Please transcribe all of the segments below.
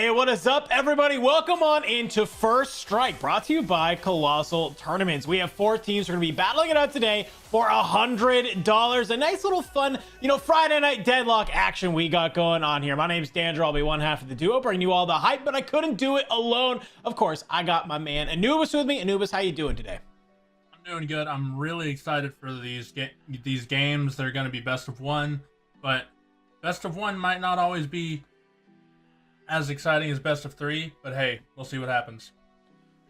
Hey, what is up, everybody? Welcome on into First Strike, brought to you by Colossal Tournaments. We have 4 teams. We're going to be battling it out today for $100. A nice little fun, Friday night deadlock action we got going on here. My name's Dandro. I'll be one half of the duo, bringing you all the hype, but I couldn't do it alone. Of course, I got my man Anubis with me. Anubis, how you doing today? I'm doing good. I'm really excited for these games. They're going to be best of one, but best of one might not always be as exciting as best of 3, but hey, we'll see what happens.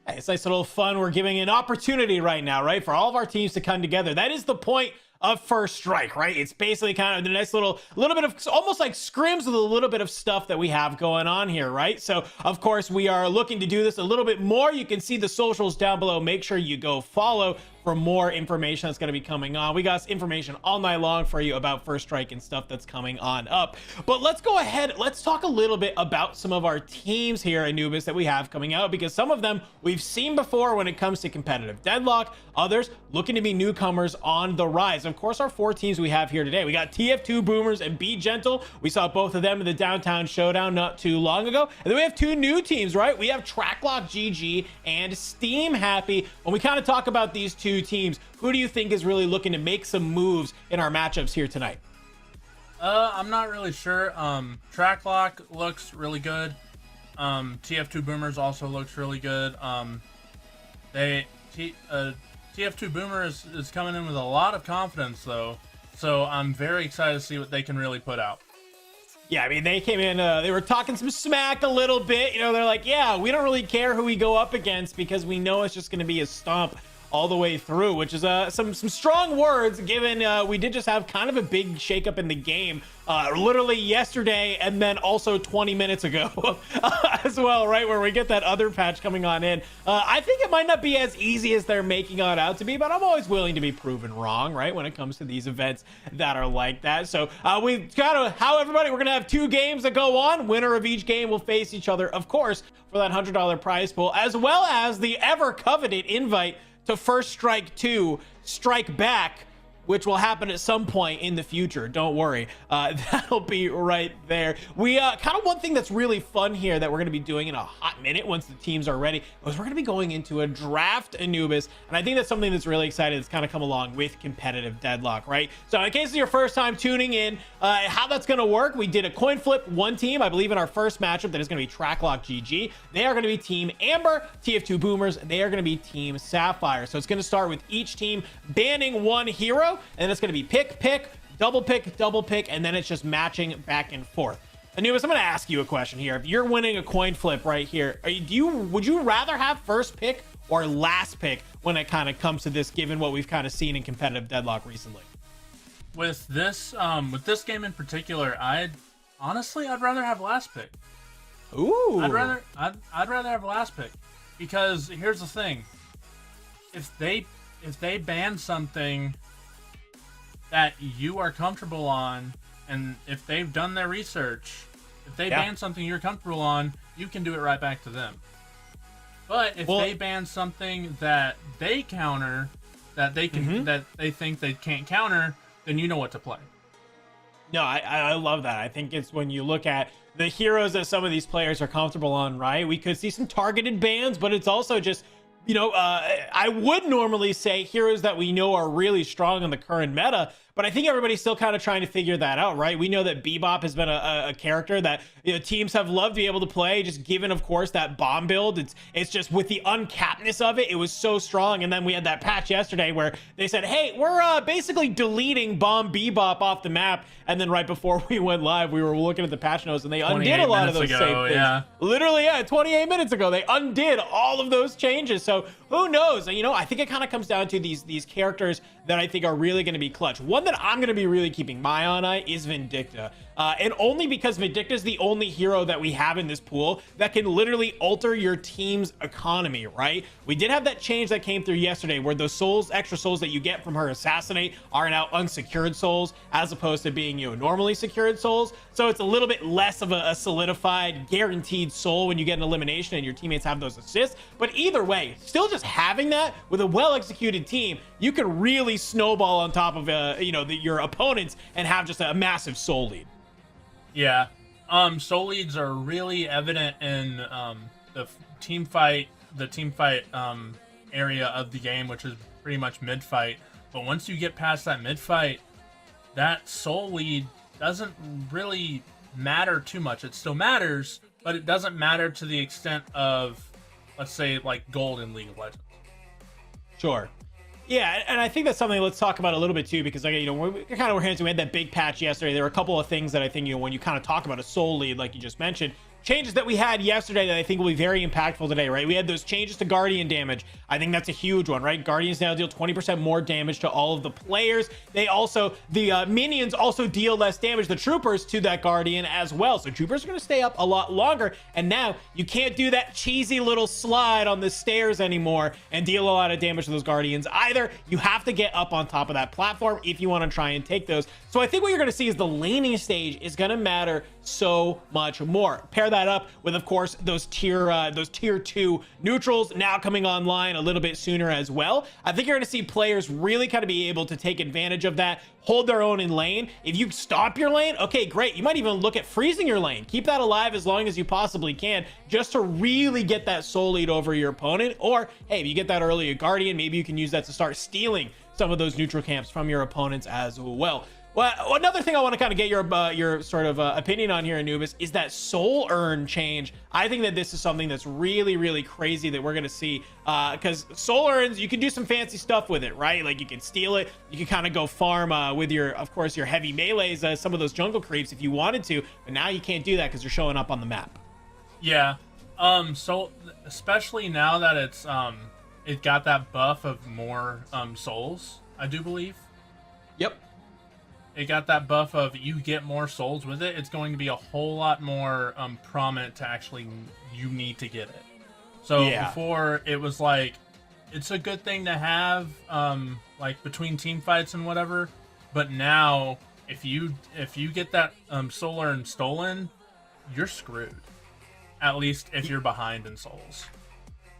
Hey, it's nice little fun. We're giving an opportunity right now, right, for all of our teams to come together. That is the point of First Strike, right? It's basically kind of the nice little bit of almost like scrims with a little bit of stuff that we have going on here, right? So of course we are looking to do this a little bit more. You can see the socials down below. Make sure you go follow for more information that's going to be coming on. We got information all night long for you about First Strike and stuff that's coming on up. But let's go ahead. Let's talk a little bit about some of our teams here, Anubis, that we have coming out, because some of them we've seen before when it comes to competitive deadlock. Others looking to be newcomers on the rise. Of course, our 4 teams we have here today. We got TF2 Boomers and Be Gentle. We saw both of them in the Downtown Showdown not too long ago. And then we have 2 new teams, right? We have Tracklock GG and Steam Happy. When we kind of talk about these 2 teams, who do you think is really looking to make some moves in our matchups here tonight? I'm not really sure. Tracklock looks really good. TF2 Boomers also looks really good. TF2 Boomers is coming in with a lot of confidence though, so I'm very excited to see what they can really put out. Yeah, I mean, they came in, they were talking some smack a little bit. They're like, yeah, we don't really care who we go up against because we know it's just going to be a stomp all the way through, which is some strong words, given we did just have kind of a big shakeup in the game literally yesterday and then also 20 minutes ago as well, right, where we get that other patch coming on in. I think it might not be as easy as they're making it out to be, but I'm always willing to be proven wrong, right, when it comes to these events that are like that. So we got how everybody, we're gonna have 2 games that go on. Winner of each game will face each other, of course, for that $100 prize pool, as well as the ever coveted invite to First Strike 2 Strike Back, which will happen at some point in the future. Don't worry. That'll be right there. We kind of one thing that's really fun here that we're going to be doing in a hot minute once the teams are ready is we're going to be going into a draft, Anubis. And I think that's something that's really exciting that's kind of come along with competitive deadlock, right? So in case it's your first time tuning in, how that's going to work, we did a coin flip, 1 team, I believe in our first matchup that is going to be Tracklock GG. They are going to be Team Amber, TF2 Boomers. They are going to be Team Sapphire. So it's going to start with each team banning 1 hero. And then it's going to be pick, double pick, and then it's just matching back and forth. Anubis, I'm going to ask you a question here. If you're winning a coin flip right here, would you rather have first pick or last pick when it kind of comes to this, given what we've kind of seen in competitive deadlock recently? With this game in particular, I'd rather have last pick. Ooh. I'd rather have last pick, because here's the thing: if they ban something that you are comfortable on, and if they've done their research, if they ban something you're comfortable on, you can do it right back to them. But if they ban something that they counter, that they can that they think they can't counter, then you know what to play. No, I love that. I think it's when you look at the heroes that some of these players are comfortable on, right? We could see some targeted bans, but it's also just, I would normally say heroes that we know are really strong in the current meta, but I think everybody's still kind of trying to figure that out, right? We know that Bebop has been a character that teams have loved to be able to play, just given, of course, that bomb build. It's just with the uncappedness of it, it was so strong. And then we had that patch yesterday where they said, hey, we're basically deleting bomb Bebop off the map. And then right before we went live, we were looking at the patch notes and they undid a lot of those same things. Yeah. Literally, 28 minutes ago, they undid all of those changes. So who knows? I think it kind of comes down to these characters that I think are really going to be clutch. One that I'm going to be really keeping my eye on is Vindicta. And only because Vindicta is the only hero that we have in this pool that can literally alter your team's economy, right? We did have that change that came through yesterday where those souls, extra souls that you get from her assassinate are now unsecured souls as opposed to being, normally secured souls. So it's a little bit less of a solidified, guaranteed soul when you get an elimination and your teammates have those assists. But either way, still just having that with a well-executed team, you can really snowball on top of, your opponents and have just a massive soul lead. Yeah, Soul leads are really evident in the team fight area of the game, which is pretty much mid fight. But once you get past that mid fight, that soul lead doesn't really matter too much. It still matters, but it doesn't matter to the extent of, let's say, like gold in League of Legends. Sure. Yeah, and I think that's something let's talk about a little bit too, because like, you know, we kind of were hinting, we had that big patch yesterday. There were a couple of things that I think, you know, when you kind of talk about a soul lead, like you just mentioned, changes that we had yesterday that I think will be very impactful today, right? We had those changes to Guardian damage. I think that's a huge one, right? Guardians now deal 20% more damage to all of the players. They also, the minions also deal less damage, the troopers, to that Guardian as well. So troopers are going to stay up a lot longer. And now you can't do that cheesy little slide on the stairs anymore and deal a lot of damage to those Guardians either. You have to get up on top of that platform if you want to try and take those. So I think what you're going to see is the laning stage is going to matter so much more. Pair that up with, of course, those tier 2 neutrals now coming online a little bit sooner as well. I think you're going to see players really kind of be able to take advantage of that, hold their own in lane. If you stop your lane, okay, great. You might even look at freezing your lane. Keep that alive as long as you possibly can, just to really get that soul lead over your opponent. Or hey, if you get that early Guardian, maybe you can use that to start stealing some of those neutral camps from your opponents as well. Well, another thing I want to kind of get your sort of opinion on here, Anubis, is that soul earn change. I think that this is something that's really, really crazy that we're going to see, because soul earns, you can do some fancy stuff with it, right? Like you can steal it, you can kind of go farm with your, of course, your heavy melees, some of those jungle creeps if you wanted to, but now you can't do that because you're showing up on the map. Yeah. So especially now that it's it got that buff of more souls, I do believe. Yep. It got that buff of you get more souls with it. It's going to be a whole lot more prominent to actually you need to get it. So yeah. Before it was like, it's a good thing to have like between team fights and whatever. But now if you get that soul earn stolen, you're screwed. At least if you're behind in souls.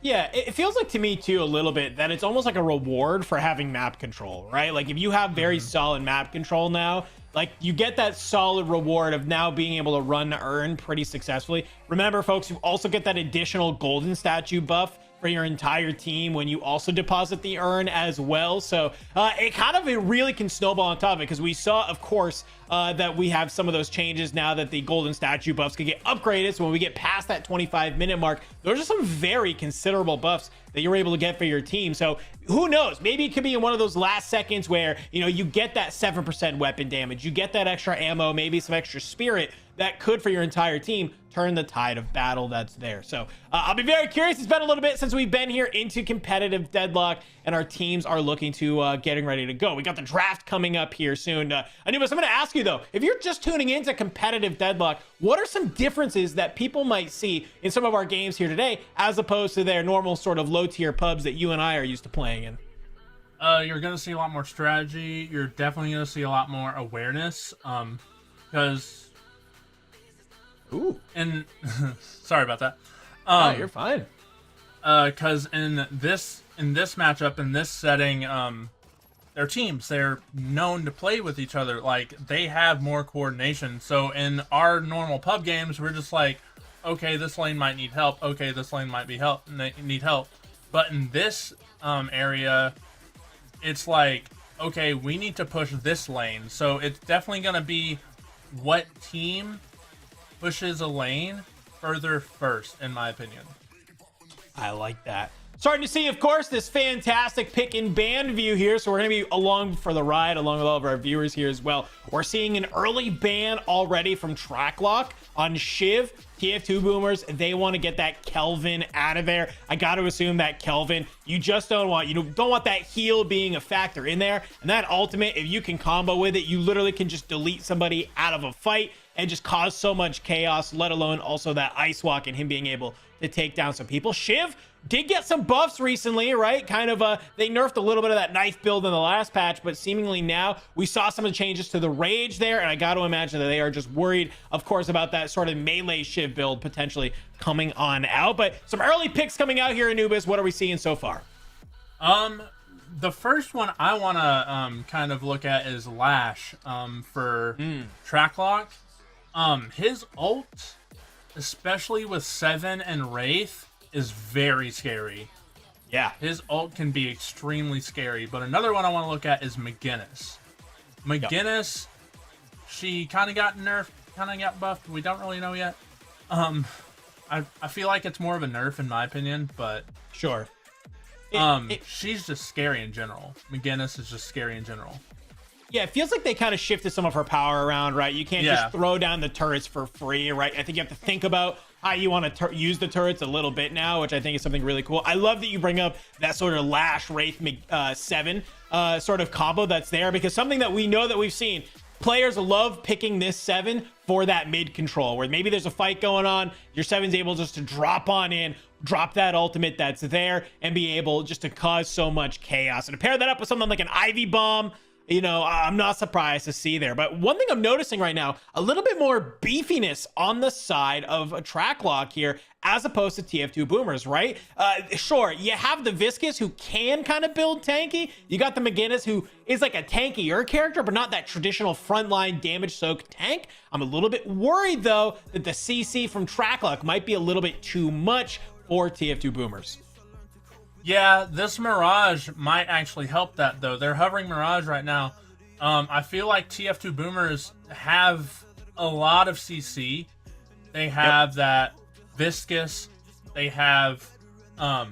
Yeah, it feels like to me too a little bit that it's almost like a reward for having map control, right? Like if you have very solid map control now, like you get that solid reward of now being able to run earn pretty successfully. Remember, folks, you also get that additional golden statue buff for your entire team when you also deposit the earn as well. So it kind of, it really can snowball on top of it, because we saw, of course, that we have some of those changes now that the golden statue buffs can get upgraded. So when we get past that 25-minute mark, those are some very considerable buffs that you're able to get for your team. So who knows, maybe it could be in one of those last seconds where, you know, you get that 7% weapon damage, you get that extra ammo, maybe some extra spirit that could, for your entire team, turn the tide of battle that's there. So I'll be very curious. It's been a little bit since we've been here into competitive deadlock, and our teams are looking to getting ready to go. We got the draft coming up here soon. Anubis, I'm going to ask you though, if you're just tuning into competitive deadlock, what are some differences that people might see in some of our games here today, as opposed to their normal sort of low tier pubs that you and I are used to playing in? You're going to see a lot more strategy. You're definitely going to see a lot more awareness. Because ooh, and sorry about that. No, you're fine. Because in this matchup, in this setting, their teams, they're known to play with each other. Like, they have more coordination. So in our normal pub games, we're just like, okay, this lane might need help. Okay, this lane might need help. But in this area, it's like, okay, we need to push this lane. So it's definitely going to be what team pushes a lane further first, in my opinion. I like that. Starting to see, of course, this fantastic pick and ban view here. So we're going to be along for the ride, along with all of our viewers here as well. We're seeing an early ban already from Tracklock on Shiv. TF2 boomers, they want to get that Kelvin out of there. I got to assume that Kelvin, you just don't want, don't want that heal being a factor in there. And that ultimate, if you can combo with it, you literally can just delete somebody out of a fight and just cause so much chaos, let alone also that ice walk and him being able to take down some people. Shiv did get some buffs recently, right? Kind of, they nerfed a little bit of that knife build in the last patch, but seemingly now we saw some of the changes to the rage there, and I got to imagine that they are just worried, of course, about that sort of melee Shiv build potentially coming on out. But some early picks coming out here, Anubis. What are we seeing so far? The first one I want to kind of look at is Lash for Tracklock. His ult, especially with Seven and Wraith, is very scary. Yeah. His ult can be extremely scary. But another one I want to look at is McGinnis. McGinnis, she kind of got nerfed, kind of got buffed. We don't really know yet. I feel like it's more of a nerf in my opinion, but sure. She's just scary in general. McGinnis is just scary in general. Yeah, it feels like they kind of shifted some of her power around, right? You can't just throw down the turrets for free, right? I think you have to think about how you want to use the turrets a little bit now, which I think is something really cool. I love that you bring up that sort of Lash Wraith 7 sort of combo that's there, because something that we know that we've seen, players love picking this 7 for that mid control, where maybe there's a fight going on, your 7's able just to drop on in, drop that ultimate that's there, and be able just to cause so much chaos. And to pair that up with something like an Ivy Bomb, you know, I'm not surprised to see there. But one thing I'm noticing right now, a little bit more beefiness on the side of a Tracklock here, as opposed to TF2 Boomers, right? Sure, you have the Viscous who can kind of build tanky. You got the McGinnis who is like a tankier character, but not that traditional frontline damage-soaked tank. I'm a little bit worried, though, that the CC from Tracklock might be a little bit too much for TF2 Boomers. Yeah, this Mirage might actually help that, though. They're hovering Mirage right now. I feel like TF2 Boomers have a lot of CC. They have that Viscous. They have the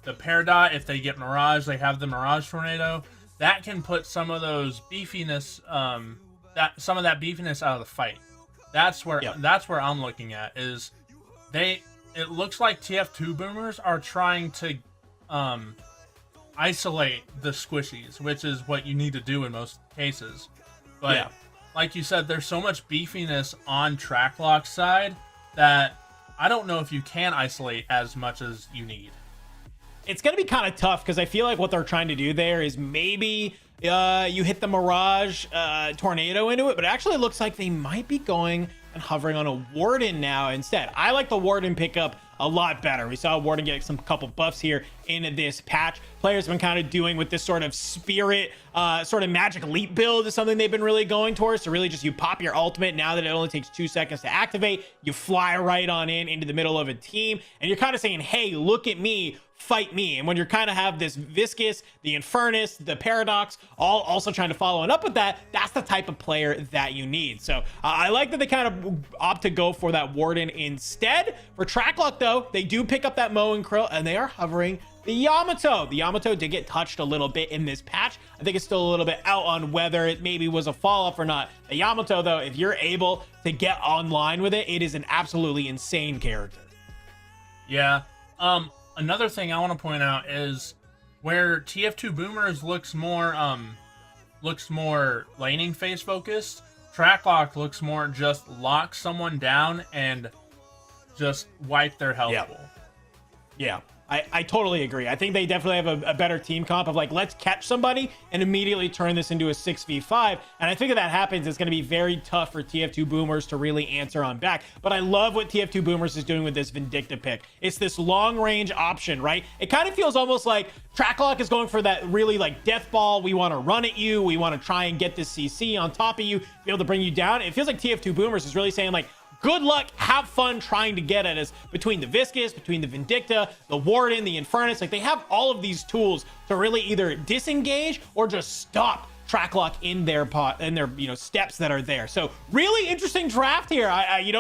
Peridot. If they get Mirage, they have the Mirage Tornado. That can put some of those beefiness, some of that beefiness out of the fight. That's where I'm looking at. Is it looks like TF2 Boomers are trying to isolate the squishies, which is what you need to do in most cases. But like you said, there's so much beefiness on Tracklock's side that I don't know if you can isolate as much as you need. It's going to be kind of tough, because I feel like what they're trying to do there is maybe you hit the Mirage Tornado into it, but it actually looks like they might be going and hovering on a Warden now instead. I like the Warden pickup a lot better. We saw Warden get some couple buffs here in this patch. Players have been kind of doing with this sort of spirit, sort of magic leap build is something they've been really going towards. So really just you pop your ultimate. Now that it only takes 2 seconds to activate, you fly right on into the middle of a team, and you're kind of saying, hey, look at me, fight me. And when you're kind of have this Viscous, the Infernus, the Paradox, all also trying to follow it up with that, that's the type of player that you need. So I like that they kind of opt to go for that Warden instead. For Tracklock, though, they do pick up that Moe and Krill, and they are hovering the Yamato. The Yamato did get touched a little bit in this patch. I think it's still a little bit out on whether it maybe was a fall-off or not. The Yamato, though, if you're able to get online with it, it is an absolutely insane character. Yeah. Another thing I want to point out is where TF2 Boomers looks more laning phase focused, Tracklock looks more just lock someone down and just wipe their health pool. Yeah, I totally agree. I think they definitely have a better team comp of like, let's catch somebody and immediately turn this into a 6v5. And I think if that happens, it's going to be very tough for TF2 Boomers to really answer on back. But I love what TF2 Boomers is doing with this Vindicta pick. It's this long range option, right? It kind of feels almost like Tracklock is going for that really like death ball. We want to run at you. We want to try and get this CC on top of you, be able to bring you down. It feels like TF2 Boomers is really saying like, good luck, have fun trying to get at us between the Viscous, between the Vindicta, the Warden, the Infernus. Like, they have all of these tools to really either disengage or just stop Tracklock in their steps that are there. So really interesting draft here.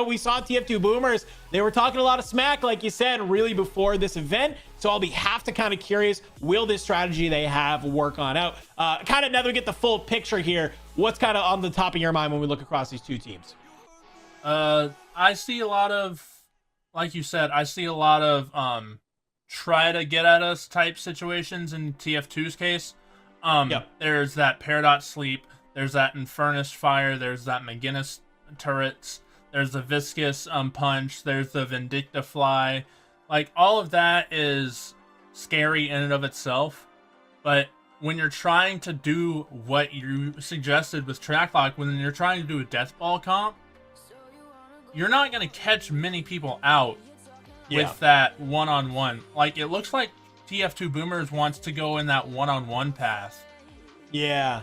We saw TF2 Boomers. They were talking a lot of smack, like you said, really before this event. So I'll be kind of curious, will this strategy they have work on out? Kind of now that we get the full picture here, what's kind of on the top of your mind when we look across these two teams? I see a lot of, like you said, try to get at us type situations in TF2's case. There's that Peridot sleep, there's that Infernus fire, there's that McGinnis turrets, there's the Viscous punch, there's the Vindicta fly. Like, all of that is scary in and of itself, but when you're trying to do what you suggested with Tracklock, when you're trying to do a death ball comp, you're not going to catch many people out with that one-on-one. Like, it looks like TF2 Boomers wants to go in that one-on-one path. Yeah.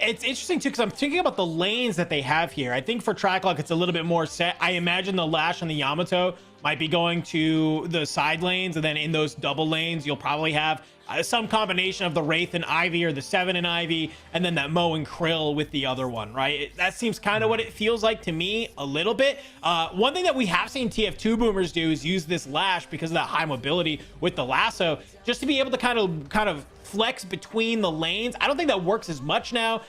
it's interesting too, because I'm thinking about the lanes that they have here. I think for Tracklock, it's a little bit more set. I imagine the Lash and the Yamato might be going to the side lanes, and then in those double lanes, you'll probably have some combination of the Wraith and Ivy, or the 7 and Ivy, and then that Mo and Krill with the other one, right? That seems kind of what it feels like to me a little bit. One thing that we have seen TF2 boomers do is use this Lash because of that high mobility with the lasso, just to be able to kind of flex between the lanes. I don't think that works as much now,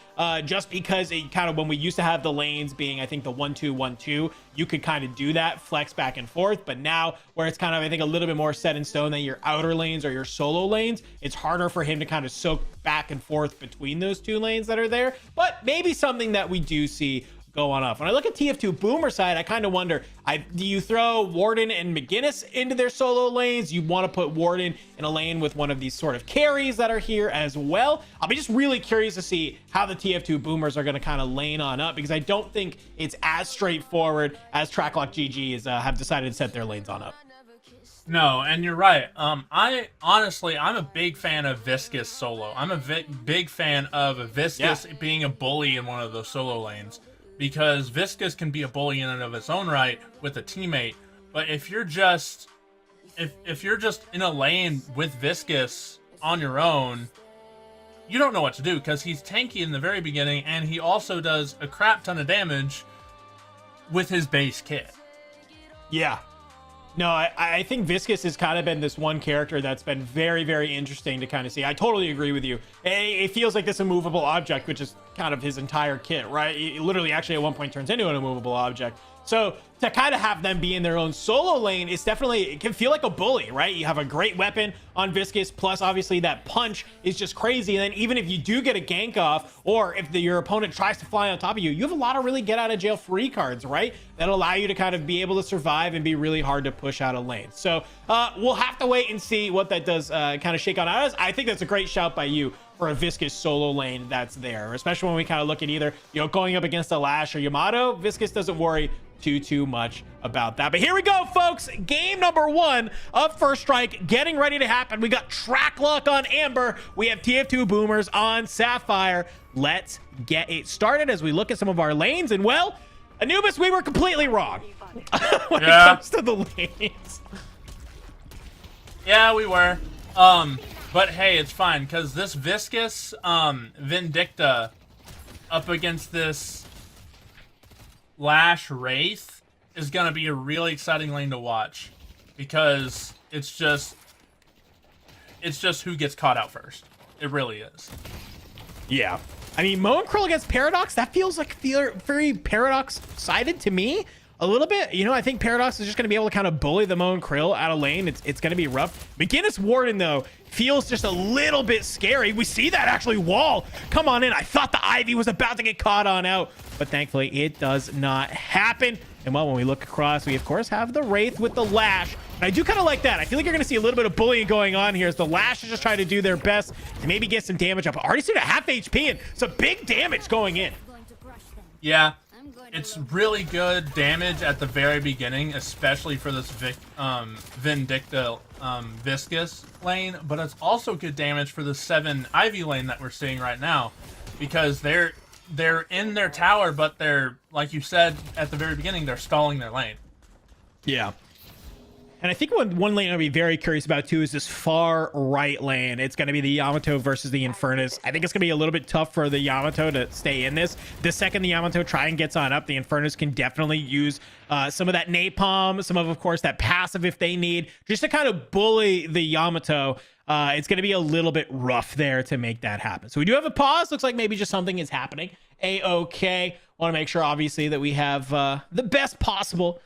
just because it kind of, when we used to have the lanes being, I think, the 1-2 1-2, you could kind of do that, flex back and forth. But now, where it's kind of, I think, a little bit more set in stone than your outer lanes or your solo lanes, it's harder for him to kind of soak back and forth between those two lanes that are there. But maybe something that we do see go on off. When I look at TF2 boomer side, I kind of wonder, do you throw Warden and McGinnis into their solo lanes? You want to put Warden in a lane with one of these sort of carries that are here as well? I'll be just really curious to see how the TF2 boomers are going to kind of lane on up, because I don't think it's as straightforward as Tracklock GGs have decided to set their lanes on up. No, and you're right. I'm a big fan of Viscous solo. I'm a big fan of Viscous being a bully in one of those solo lanes, because Viscous can be a bully in and of its own right with a teammate. But if you're just in a lane with Viscous on your own, you don't know what to do, because he's tanky in the very beginning, and he also does a crap ton of damage with his base kit. Yeah. No, I think Viscous has kind of been this one character that's been very, very interesting to kind of see. I totally agree with you. It feels like this immovable object, which is kind of his entire kit, right? It literally actually at one point turns into an immovable object. So to kind of have them be in their own solo lane is definitely, it can feel like a bully, right? You have a great weapon on Viscous, plus obviously that punch is just crazy. And then even if you do get a gank off, or if your opponent tries to fly on top of you, you have a lot of really get out of jail free cards, right? That'll allow you to kind of be able to survive and be really hard to push out a lane. So we'll have to wait and see what that does kind of shake on out. I think that's a great shout by you for a Viscous solo lane that's there, especially when we kind of look at either, going up against a Lash or Yamato. Viscous doesn't worry too much about that. But here we go, folks. Game number 1 of First Strike getting ready to happen. We got Tracklock on Amber. We have TF2 boomers on Sapphire. Let's get it started as we look at some of our lanes. And well, Anubis, we were completely wrong when it comes to the lanes. Yeah, we were. But hey, it's fine, because this Viscous Vindicta up against this Lash Wraith is going to be a really exciting lane to watch, because it's just who gets caught out first. It really is. Yeah. I mean, Mo and Krill against Paradox, that feels like very Paradox-sided to me. A little bit. I think Paradox is just going to be able to kind of bully the Mo and Krill out of lane. It's going to be rough. McGinnis Warden, though, feels just a little bit scary. We see that actually wall come on in. I thought the Ivy was about to get caught on out, but thankfully it does not happen. And well, when we look across, we of course have the Wraith with the Lash. And I do kind of like that. I feel like you're going to see a little bit of bullying going on here as the Lash is just trying to do their best to maybe get some damage up. Already seen a half HP and some big damage going in. Yeah. It's really good damage at the very beginning, especially for this Vindicta Viscous lane, but it's also good damage for the 7 Ivy lane that we're seeing right now, because they're in their tower, but they're, like you said at the very beginning, they're stalling their lane. Yeah. And I think one lane I'll be very curious about too is this far right lane. It's going to be the Yamato versus the Infernus. I think it's going to be a little bit tough for the Yamato to stay in this. The second the Yamato try and gets on up, the Infernus can definitely use some of that napalm, some of course, that passive if they need, just to kind of bully the Yamato. It's going to be a little bit rough there to make that happen. So we do have a pause. Looks like maybe just something is happening. A-okay. Want to make sure, obviously, that we have the best possible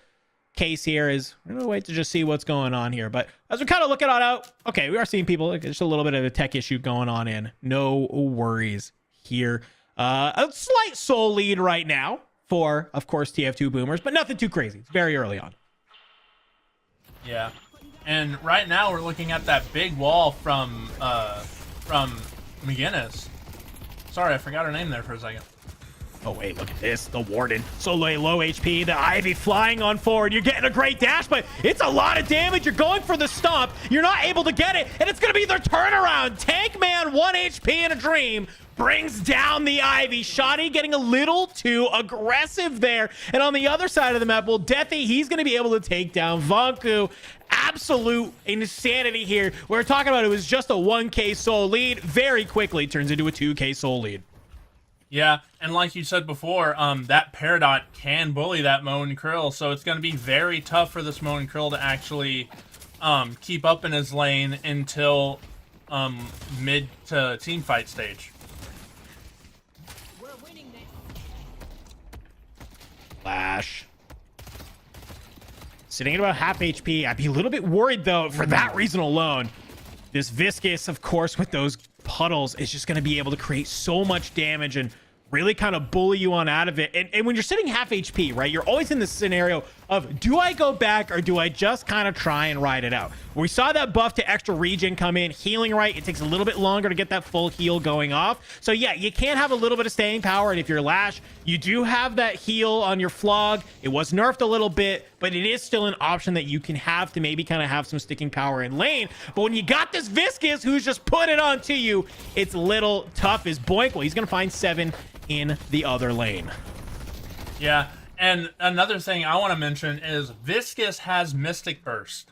case here. Is we're gonna wait to just see what's going on here, but as we kind of look it all out, okay, we are seeing people, just a little bit of a tech issue going on in, no worries here. A slight soul lead right now for, of course, TF2 boomers, but nothing too crazy. It's very early on. Yeah, and right now we're looking at that big wall from McGinnis. Sorry, I forgot her name there for a second. Oh, wait, look at this. The Warden, so low HP. The Ivy flying on forward. You're getting a great dash, but it's a lot of damage. You're going for the stomp. You're not able to get it, and it's going to be their turnaround. Tank Man, 1 HP in a dream, brings down the Ivy. Shoddy getting a little too aggressive there. And on the other side of the map, well, Deathy, he's going to be able to take down Vanku. Absolute insanity here. We're talking about it was just a 1k soul lead. Very quickly turns into a 2k soul lead. Yeah, and like you said before, that Peridot can bully that Moan Krill, so it's going to be very tough for this Moan Krill to actually keep up in his lane until mid to team fight stage. Flash. Sitting at about half HP. I'd be a little bit worried, though, for that reason alone. This Viscous, of course, with those puddles, is just going to be able to create so much damage and really kind of bully you on out of it. And when you're sitting half HP, right, you're always in this scenario of, do I go back or do I just kind of try and ride it out? We saw that buff to extra regen come in, healing right. It takes a little bit longer to get that full heal going off. So yeah, you can have a little bit of staying power. And if you're Lash, you do have that heal on your Flog. It was nerfed a little bit, but it is still an option that you can have to maybe kind of have some sticking power in lane. But when you got this Viscous who's just put it on to you, it's a little tough. Is Boink, well, he's going to find 7 in the other lane. Yeah, and another thing I want to mention is Viscous has Mystic Burst.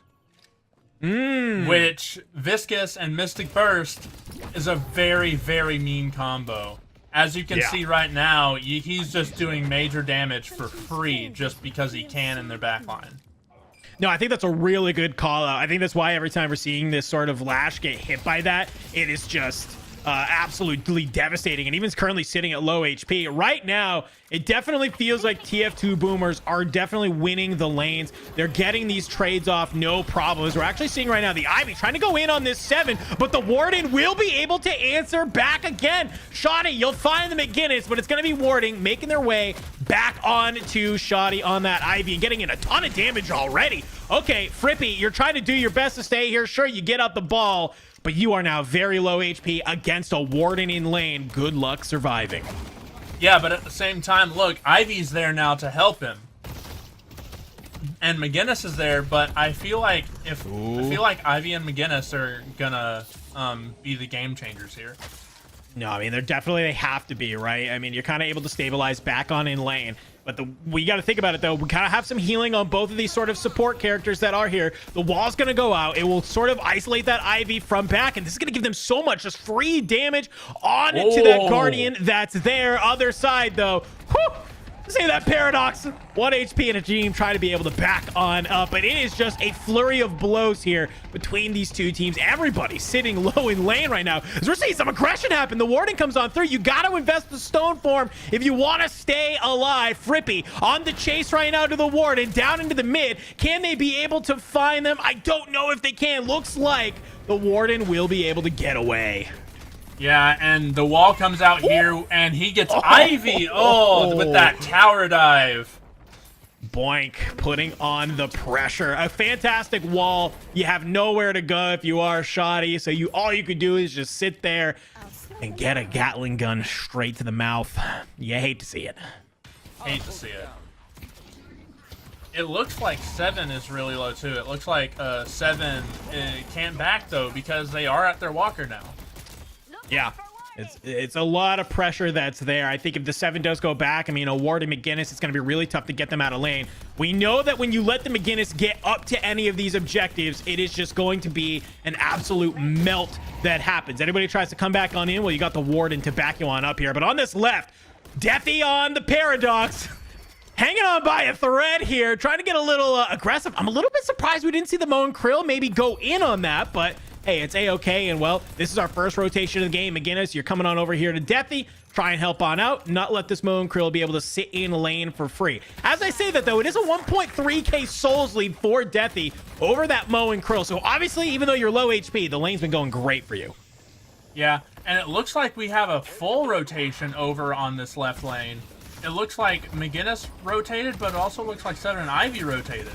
Which Viscous and Mystic Burst is a very, very mean combo. As you can see right now, he's just doing major damage for free just because he can in their backline. No, I think that's a really good call out. I think that's why every time we're seeing this sort of Lash get hit by that, it is just absolutely devastating. And even currently sitting at low HP right now, it definitely feels like TF2 boomers are definitely winning the lanes. They're getting these trades off no problems. We're actually seeing right now the Ivy trying to go in on this 7, but the Warden will be able to answer back again. Shoddy, you'll find the McGinnis, but it's going to be Warding making their way back on to Shoddy on that Ivy and getting in a ton of damage already. Okay, Frippy, you're trying to do your best to stay here. Sure, you get out the ball, but you are now very low HP against a Warden in lane. Good luck surviving. Yeah, but at the same time, look, Ivy's there now to help him. And McGinnis is there, but I feel like Ivy and McGinnis are gonna be the game changers here. No, I mean, they have to be, right? I mean, you're kind of able to stabilize back on in lane. But we got to think about it, though. We kind of have some healing on both of these sort of support characters that are here. The wall's going to go out. It will sort of isolate that Ivy from back, and this is going to give them so much just free damage on to that Guardian that's there. Other side, though. Whew! Say that Paradox, 1 HP in a dream, trying to be able to back on up, but it is just a flurry of blows here between these two teams. Everybody's sitting low in lane right now as we're seeing some aggression happen. The Warden comes on through. You got to invest the stone form if you want to stay alive. Frippy on the chase right now to the Warden, down into the mid. Can they be able to find them? I don't know if they can. Looks like the Warden will be able to get away. Yeah, and the wall comes out here, and he gets Ivy. Oh, with that tower dive. Boink, putting on the pressure. A fantastic wall. You have nowhere to go if you are Shoddy, so all you could do is just sit there and get a Gatling gun straight to the mouth. You hate to see it. Hate to see it. It looks like 7 is really low, too. It looks like 7 can't back, though, because they are at their walker now. Yeah, it's a lot of pressure that's there. I think if the 7 does go back, I mean, a Ward and McGinnis, it's going to be really tough to get them out of lane. We know that when you let the McGinnis get up to any of these objectives, it is just going to be an absolute melt that happens. Anybody tries to come back on in, well, you got the Warden to back you on up here. But on this left, Deathy on the Paradox. Hanging on by a thread here, trying to get a little aggressive. I'm a little bit surprised we didn't see the Moan Krill maybe go in on that, but hey, it's A-okay, and well, this is our first rotation of the game. McGinnis, you're coming on over here to Deathy. Try and help on out. Not let this Moan Krill be able to sit in lane for free. As I say that, though, it is a 1.3k souls lead for Deathy over that Moan Krill. So obviously, even though you're low HP, the lane's been going great for you. Yeah, and it looks like we have a full rotation over on this left lane. It looks like McGinnis rotated, but it also looks like 7 and Ivy rotated.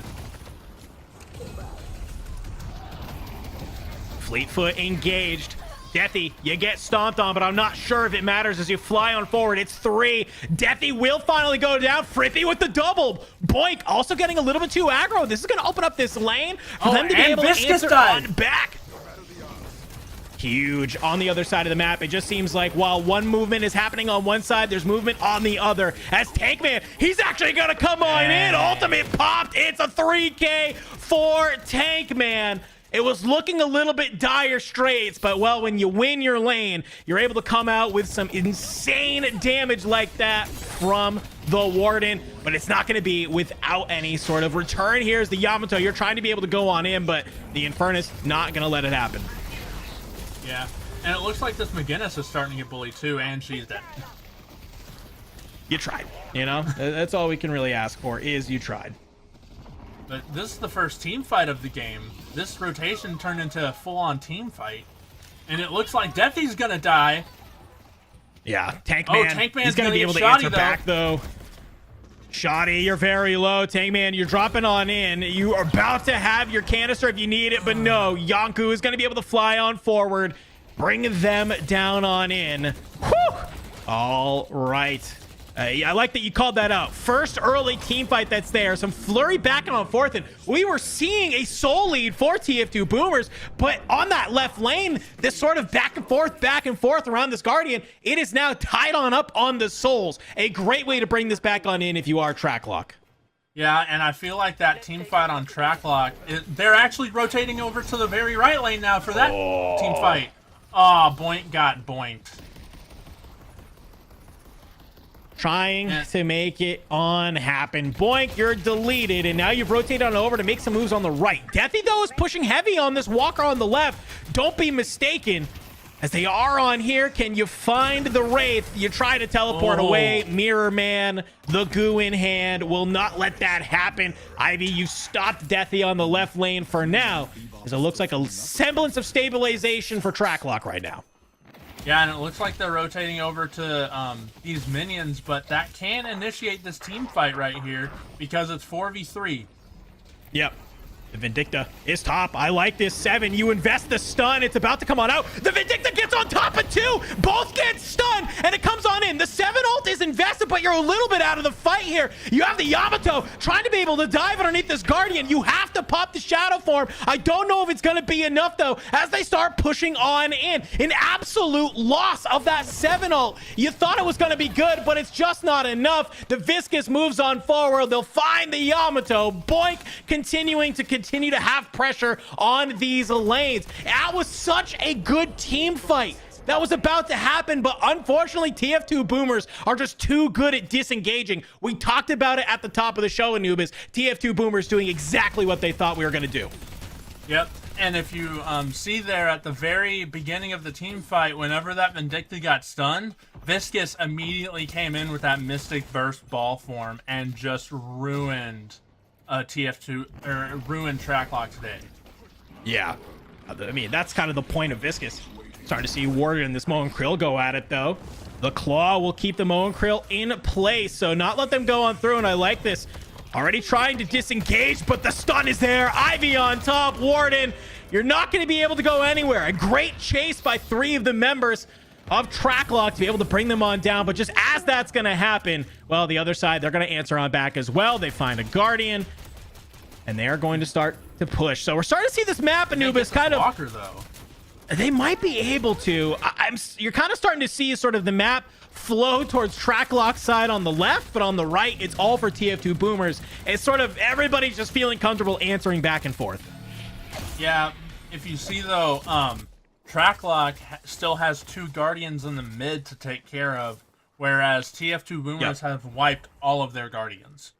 Fleetfoot engaged. Deathy, you get stomped on, but I'm not sure if it matters as you fly on forward. It's 3. Deathy will finally go down. Frippy with the double. Boink, also getting a little bit too aggro. This is going to open up this lane for them to be able to answer on back. Huge on the other side of the map. It just seems like while one movement is happening on one side, there's movement on the other. As Tankman, he's actually going to come on in. Ultimate popped. It's a 3K for Tankman. It was looking a little bit dire straits, but well, when you win your lane, you're able to come out with some insane damage like that from the Warden, but it's not going to be without any sort of return. Here's the Yamato. You're trying to be able to go on in, but the Infernus not going to let it happen. Yeah, and it looks like this McGinnis is starting to get bullied too, and she's dead. You tried, you know? That's all we can really ask for is you tried. But this is the first team fight of the game. This rotation turned into a full-on team fight. And it looks like Deathy's gonna die. Yeah, Tankman. Tankman's he's gonna be able to answer back, though. Shoddy, you're very low. Tankman, you're dropping on in. You are about to have your canister if you need it, but no. Yonku is gonna be able to fly on forward. Bring them down on in. Whew! All right. I like that you called that out. First early team fight that's there. Some flurry back and on fourth, and we were seeing a soul lead for TF2 Boomers, but on that left lane, this sort of back and forth around this Guardian, it is now tied on up on the souls. A great way to bring this back on in if you are Tracklock. Yeah, and I feel like that team fight on Tracklock, they're actually rotating over to the very right lane now for that team fight. Oh, Boink got boinked. Trying to make it on happen. Boink, you're deleted, and now you've rotated on over to make some moves on the right. Deathy, though, is pushing heavy on this walker on the left. Don't be mistaken. As they are on here, can you find the Wraith? You try to teleport away. Mirror Man, the goo in hand, will not let that happen. Ivy, you stopped Deathy on the left lane for now, as it looks like a semblance of stabilization for Tracklock right now. Yeah, and it looks like they're rotating over to these minions, but that can initiate this team fight right here because it's 4v3. Yep. The Vindicta is top. I like this. 7. You invest the stun. It's about to come on out. The Vindicta gets on top of 2. Both get stunned, and it comes on in. The 7 ult is invested, but you're a little bit out of the fight here. You have the Yamato trying to be able to dive underneath this Guardian. You have to pop the Shadow Form. I don't know if it's going to be enough, though, as they start pushing on in. An absolute loss of that 7 ult. You thought it was going to be good, but it's just not enough. The Viscous moves on forward. They'll find the Yamato. Boink continuing to have pressure on these lanes. That was such a good team fight that was about to happen, but unfortunately TF2 Boomers are just too good at disengaging. We talked about it at the top of the show, Anubis. TF2 Boomers doing exactly what they thought we were going to do. Yep, and if you see there at the very beginning of the team fight, whenever that Vindicta got stunned, Viscous immediately came in with that Mystic Burst ball form and just ruined TF2 or ruined Tracklock today. Yeah, I mean that's kind of the point of Viscous. Starting to see Warden and this Moe and Krill go at it though. The Claw will keep the Moe and Krill in place, so not let them go on through, and I like this. Already trying to disengage, but the stun is there. Ivy on top. Warden, you're not going to be able to go anywhere. A great chase by 3 of the members of Tracklock to be able to bring them on down, but just as that's going to happen, well, the other side, they're going to answer on back as well. They find a Guardian, and they are going to start to push. So we're starting to see this map, Anubis, kind of... Walker, though. They might be able to. You're kind of starting to see sort of the map flow towards Tracklock's side on the left, but on the right, it's all for TF2 Boomers. It's sort of everybody's just feeling comfortable answering back and forth. Yeah, if you see, though, Tracklock still has 2 Guardians in the mid to take care of, whereas TF2 Boomers have wiped all of their Guardians.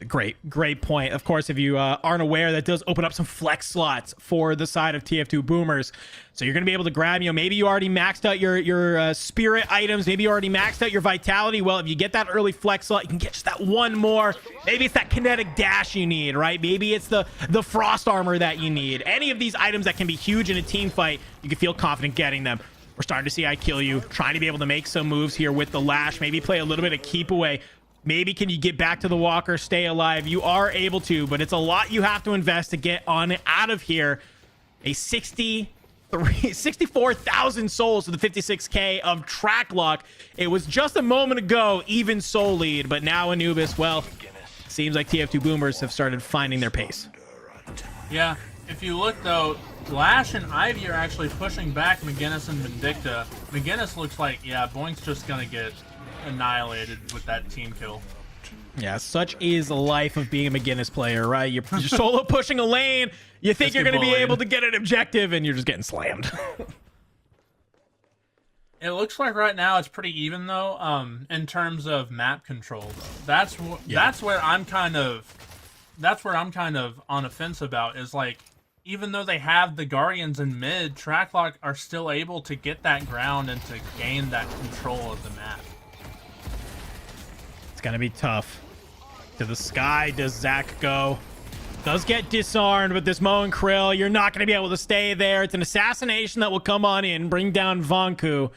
Great point. Of course, if you aren't aware, that does open up some flex slots for the side of TF2 Boomers. So you're going to be able to grab, maybe you already maxed out your spirit items. Maybe you already maxed out your vitality. Well, if you get that early flex slot, you can get just that one more. Maybe it's that kinetic dash you need, right? Maybe it's the frost armor that you need. Any of these items that can be huge in a team fight, you can feel confident getting them. We're starting to see I Kill You, trying to be able to make some moves here with the lash. Maybe play a little bit of keep away. Maybe can you get back to the walker, stay alive? You are able to, but it's a lot you have to invest to get on out of here. A 60 64,000 souls to the 56k of Tracklock. It was just a moment ago, even soul lead, but now Anubis, well, seems like TF2 Boomers have started finding their pace. Yeah, if you look though, Lash and Ivy are actually pushing back McGinnis and Vindicta. McGinnis looks like, yeah, Boink's just gonna get annihilated with that team kill. Yeah, such is the life of being a McGinnis player, right? You're solo pushing a lane, you think you're going to be able to get an objective, and you're just getting slammed. It looks like right now it's pretty even, though, in terms of map control. That's where I'm kind of on a fence about, is like, even though they have the Guardians in mid, Tracklock are still able to get that ground and to gain that control of the map. It's going to be tough. To the sky does Zach go. Does get disarmed, but this Mo and Krill, you're not going to be able to stay there. It's an assassination that will come on in, bring down Vonku.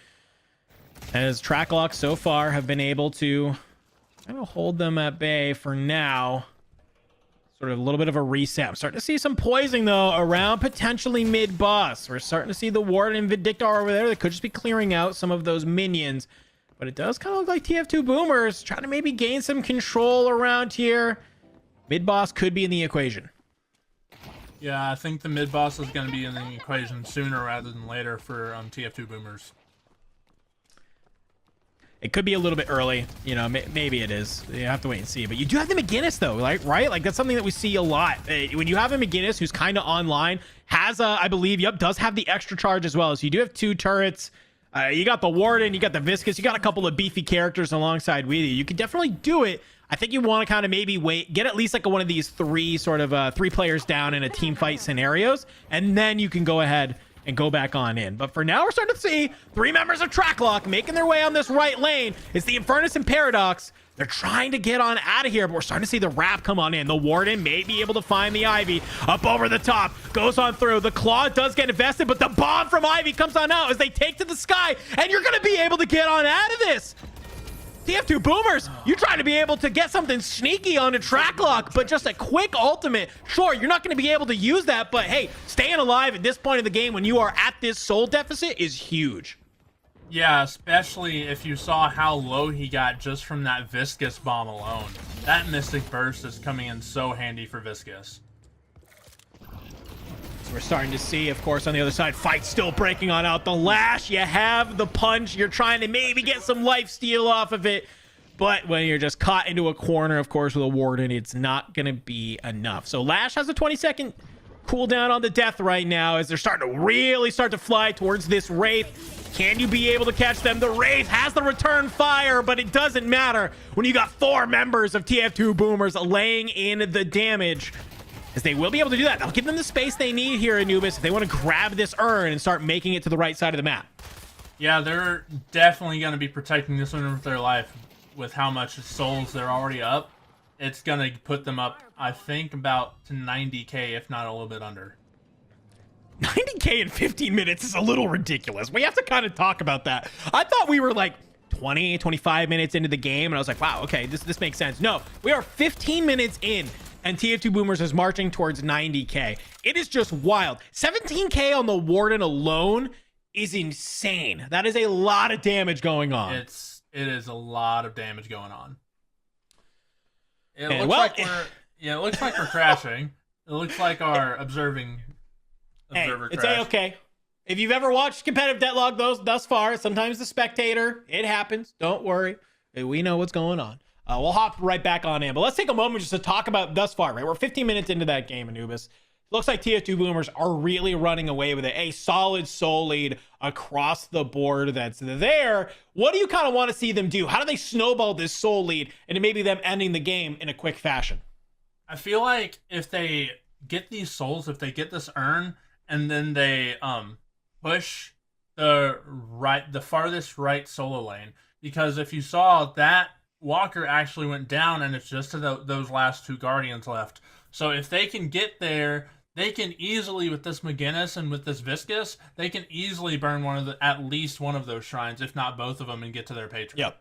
As Tracklock so far have been able to kind of hold them at bay for now. Sort of a little bit of a reset. I'm starting to see some poisoning, though, around potentially mid-boss. We're starting to see the Warden and Vindicta over there. They could just be clearing out some of those minions. But it does kind of look like TF2 Boomers trying to maybe gain some control around here. Mid-boss could be in the equation. Yeah, I think the mid-boss is going to be in the equation sooner rather than later for TF2 Boomers. It could be a little bit early. You know, maybe it is. You have to wait and see. But you do have the McGinnis, though, like, right? Like, that's something that we see a lot. When you have a McGinnis who's kind of online, has, I believe, does have the extra charge as well. So you do have 2 turrets. You got the Warden, you got the Viscous, you got a couple of beefy characters alongside with you. You can definitely do it. I think you want to kind of maybe get at least like one of these 3 players down in a team fight scenarios, and then you can go ahead and go back on in. But for now, we're starting to see 3 members of Tracklock making their way on this right lane. It's the Infernus and Paradox. They're trying to get on out of here, but we're starting to see the wrap come on in. The Warden may be able to find the Ivy up over the top. Goes on through. The Claw does get invested, but the bomb from Ivy comes on out as they take to the sky, and you're going to be able to get on out of this. TF2 Boomers, you're trying to be able to get something sneaky on a Tracklock, but just a quick ultimate. Sure, you're not going to be able to use that, but hey, staying alive at this point of the game when you are at this soul deficit is huge. Yeah, especially if you saw how low he got just from that Viscous bomb alone. That Mystic Burst is coming in so handy for Viscous. So we're starting to see, of course, on the other side, fight still breaking on out. The Lash, you have the punch. You're trying to maybe get some life steal off of it. But when you're just caught into a corner, of course, with a Warden, it's not going to be enough. So Lash has a 20-second cooldown on the death right now as they're starting to really start to fly towards this Wraith. Can you be able to catch them? The Wraith has the return fire, but it doesn't matter when you got 4 members of TF2 Boomers laying in the damage, as they will be able to do that. They'll give them the space they need here, Anubis, if they want to grab this urn and start making it to the right side of the map. Yeah, they're definitely going to be protecting this one with their life with how much souls they're already up. It's going to put them up, I think, about to 90k, if not a little bit under. 90k in 15 minutes is a little ridiculous. We have to kind of talk about that. I thought we were like 20, 25 minutes into the game, and I was like, wow, okay, this makes sense. No, we are 15 minutes in, and TF2 Boomers is marching towards 90k. It is just wild. 17k on the Warden alone is insane. That is a lot of damage going on. It is a lot of damage going on. It looks like we're crashing. It looks like our observer it's crashed. A-okay. If you've ever watched competitive Deadlock thus far, sometimes the spectator, it happens. Don't worry. We know what's going on. We'll hop right back on in. But let's take a moment just to talk about thus far, right? We're 15 minutes into that game, Anubis. Looks like TF2 Boomers are really running away with it. A solid soul lead across the board that's there. What do you kind of want to see them do? How do they snowball this soul lead into maybe them ending the game in a quick fashion? I feel like if they get these souls, if they get this urn, and then they push the farthest right solo lane, because if you saw that Walker actually went down, and it's just to those last 2 Guardians left. So if they can get there, they can easily, with this McGinnis and with this Viscous, they can easily burn at least one of those shrines, if not both of them, and get to their patron. Yep.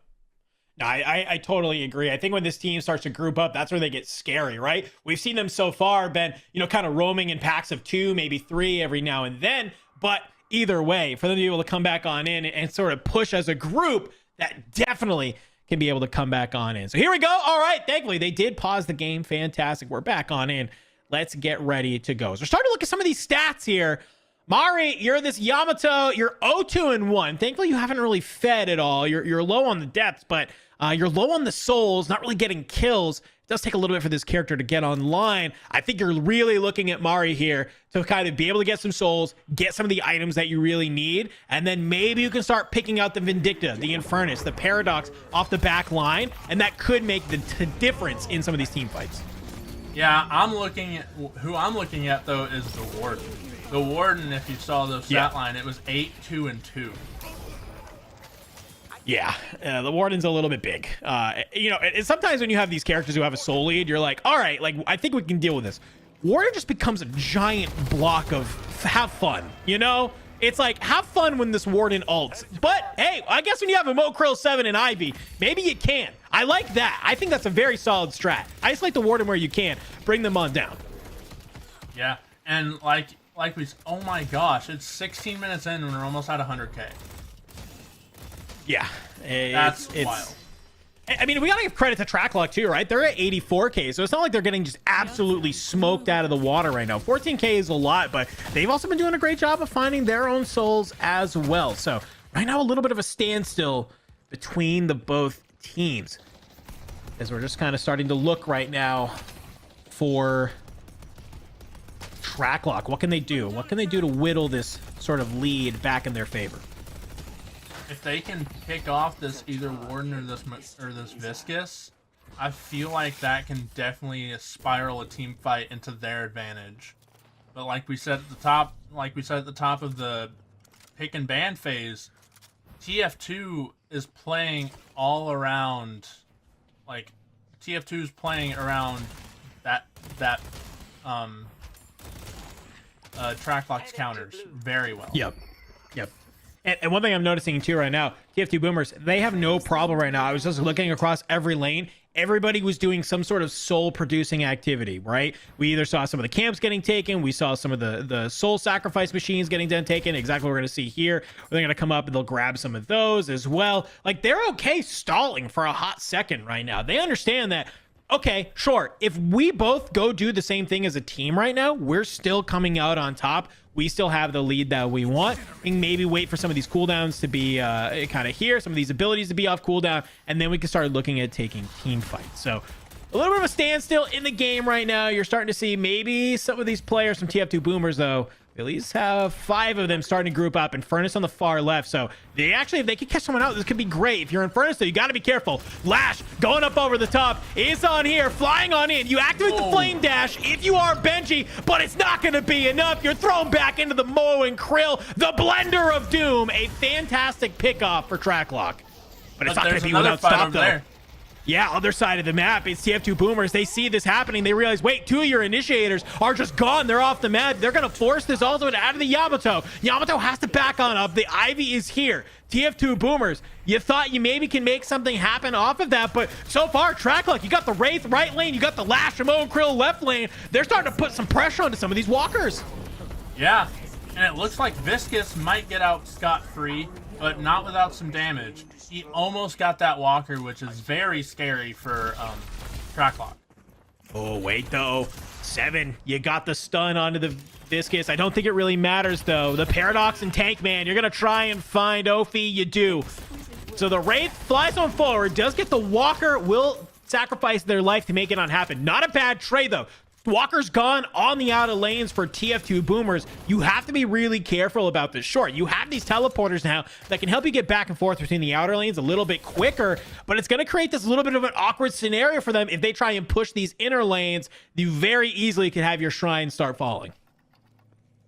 No, I totally agree. I think when this team starts to group up, that's where they get scary, right? We've seen them so far been, kind of roaming in packs of 2, maybe 3 every now and then. But either way, for them to be able to come back on in and sort of push as a group, that definitely can be able to come back on in. So here we go. All right, thankfully they did pause the game. Fantastic. We're back on in. Let's get ready to go. So we're starting to look at some of these stats here. Mari, you're this Yamato. You're 0-2-1. Thankfully, you haven't really fed at all. You're low on the depths, but you're low on the souls, not really getting kills. It does take a little bit for this character to get online. I think you're really looking at Mari here to kind of be able to get some souls, get some of the items that you really need, and then maybe you can start picking out the Vindicta, the Infernus, the Paradox off the back line, and that could make the difference in some of these team fights. Yeah, who I'm looking at though is the Warden. The Warden, if you saw the stat line, it was 8-2-2. Yeah, the Warden's a little bit big. You know, sometimes when you have these characters who have a soul lead, you're like, all right, like I think we can deal with this. Warden just becomes a giant block of have fun, you know? It's like, have fun when this Warden ults. But, hey, I guess when you have a Krill 7 and Ivy, maybe you can. I like that. I think that's a very solid strat. I just like the Warden where you can. Bring them on down. Yeah, and like we... Oh my gosh, it's 16 minutes in and we're almost at 100K. Yeah. That's wild. I mean, we gotta give credit to Tracklock too, right? They're at 84K, so it's not like they're getting just absolutely smoked out of the water right now. 14K is a lot, but they've also been doing a great job of finding their own souls as well. So right now, a little bit of a standstill between the both teams, as we're just kind of starting to look right now for Tracklock. What can they do? What can they do to whittle this sort of lead back in their favor? If they can pick off this either Warden or this Viscous, I feel like that can definitely spiral a team fight into their advantage. But like we said at the top, of the pick and ban phase, TF2 is playing all around. Like TF2 is playing around that Tracklock's counters very well. Yep. And one thing I'm noticing too right now, TF2 Boomers, they have no problem right now. I was just looking across every lane. Everybody was doing some sort of soul producing activity, right? We either saw some of the camps getting taken. We saw some of the soul sacrifice machines getting taken. Exactly what we're going to see here. They're going to come up and they'll grab some of those as well. Like, they're okay stalling for a hot second right now. They understand that, okay, sure, if we both go do the same thing as a team right now, we're still coming out on top. We still have the lead that we want. And maybe wait for some of these cooldowns to be kind of here, some of these abilities to be off cooldown, and then we can start looking at taking team fights. So a little bit of a standstill in the game right now. You're starting to see maybe some of these players from TF2 Boomers, though. We at least have 5 of them starting to group up. Infernus on the far left. So they actually, if they can catch someone out, this could be great. If you're Infernus, though, you got to be careful. Lash going up over the top is on here, flying on in. You activate the flame dash if you are Benji, but it's not going to be enough. You're thrown back into the Mo and Krill, the blender of doom. A fantastic pickoff for Tracklock. But it's not going to be without stop, though. There. Yeah, other side of the map, it's TF2 Boomers. They see this happening. They realize, wait, 2 of your initiators are just gone. They're off the map. They're going to force this ultimate out of the Yamato. Yamato has to back on up. The Ivy is here. TF2 Boomers, you thought you maybe can make something happen off of that, but so far, Tracklock, you got the Wraith right lane. You got the Lash and Mo and Krill left lane. They're starting to put some pressure onto some of these walkers. Yeah, and it looks like Viscous might get out scot-free, but not without some damage. He almost got that walker, which is very scary for Tracklock. Oh, wait, though. 7, you got the stun onto the Viscous. I don't think it really matters, though. The Paradox and Tank Man, you're going to try and find Ophi. You do. So the Wraith flies on forward, does get the walker, will sacrifice their life to make it not happen. Not a bad trade, though. Walker's gone on the outer lanes for TF2 Boomers. You have to be really careful about this. Sure, you have these teleporters now that can help you get back and forth between the outer lanes a little bit quicker, but it's going to create this little bit of an awkward scenario for them if they try and push these inner lanes. You very easily could have your shrine start falling.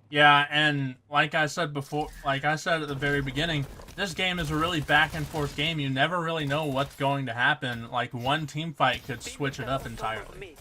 Yeah, and like I said before, like I said at the very beginning, this game is a really back and forth game. You never really know what's going to happen. Like, one team fight could switch it up entirely.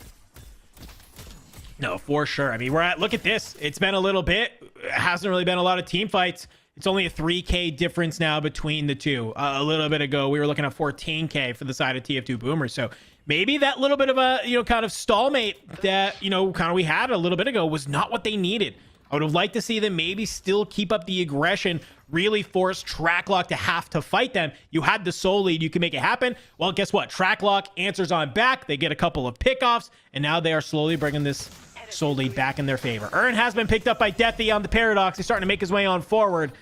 No, for sure. I mean, look at this. It's been a little bit. It hasn't really been a lot of team fights. It's only a 3K difference now between the two. A little bit ago, we were looking at 14K for the side of TF2 Boomers. So maybe that little bit of a, kind of stallmate that, kind of we had a little bit ago was not what they needed. I would have liked to see them maybe still keep up the aggression, really force Tracklock to have to fight them. You had the soul lead, you can make it happen. Well, guess what? Tracklock answers on back. They get a couple of pickoffs, and now they are slowly bringing this soul lead back in their favor. Ern has been picked up by Deathy on the Paradox. He's starting to make his way on forward.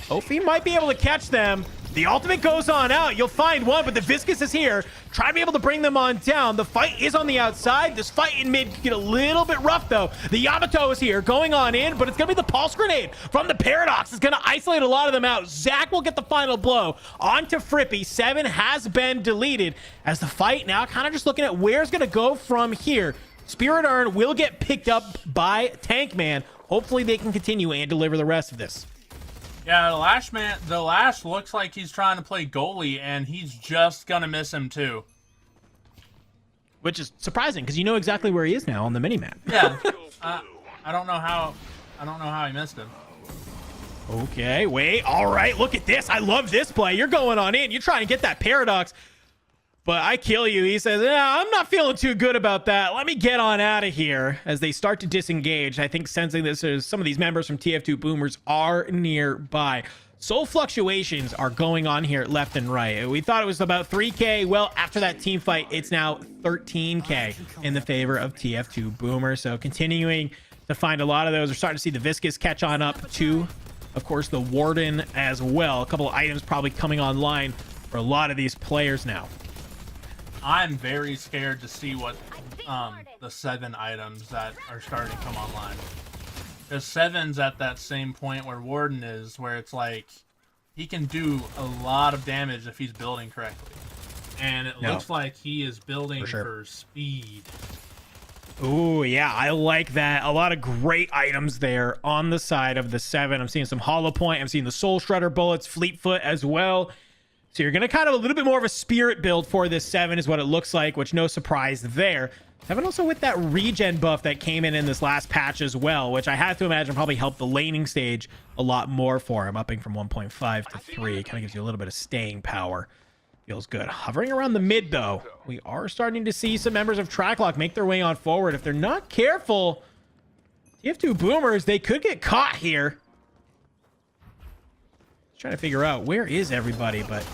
Ophi might be able to catch them. The ultimate goes on out. You'll find one, but the Viscous is here. Try to be able to bring them on down. The fight is on the outside. This fight in mid could get a little bit rough, though. The Yamato is here, going on in, but it's going to be the Pulse Grenade from the Paradox. It's going to isolate a lot of them out. Zach will get the final blow. On to Frippy. 7 has been deleted as the fight now kind of just looking at where's going to go from here. Spirit Urn will get picked up by Tankman. Hopefully they can continue and deliver the rest of this. Yeah, the Lash looks like he's trying to play goalie, and he's just gonna miss him too. Which is surprising because you know exactly where he is now on the minimap. Yeah, I don't know how he missed him. Okay, wait, all right, look at this. I love this play. You're going on in. You're trying to get that Paradox, but I kill you. He says, yeah, I'm not feeling too good about that. Let me get on out of here as they start to disengage. I think sensing this is some of these members from TF2 Boomers are nearby. Soul fluctuations are going on here left and right. We thought it was about 3K. Well, after that team fight, it's now 13K in the favor of TF2 Boomers. So continuing to find a lot of those. We're starting to see the Viscous catch on up to, of course, the Warden as well. A couple of items probably coming online for a lot of these players now. I'm very scared to see what the 7 items that are starting to come online. Because 7's at that same point where Warden is, where it's like he can do a lot of damage if he's building correctly. And it looks like he is building for speed. Ooh, yeah, I like that. A lot of great items there on the side of the 7. I'm seeing some Hollow Point. I'm seeing the Soul Shredder bullets, Fleetfoot as well. So you're going to kind of a little bit more of a spirit build for this 7 is what it looks like, which no surprise there. 7 also with that regen buff that came in this last patch as well, which I have to imagine probably helped the laning stage a lot more for him, upping from 1.5 to 3. Kind of gives you a little bit of staying power. Feels good. Hovering around the mid, though, we are starting to see some members of Tracklock make their way on forward. If they're not careful, TF2 Boomers, they could get caught here. Trying to figure out where is everybody, but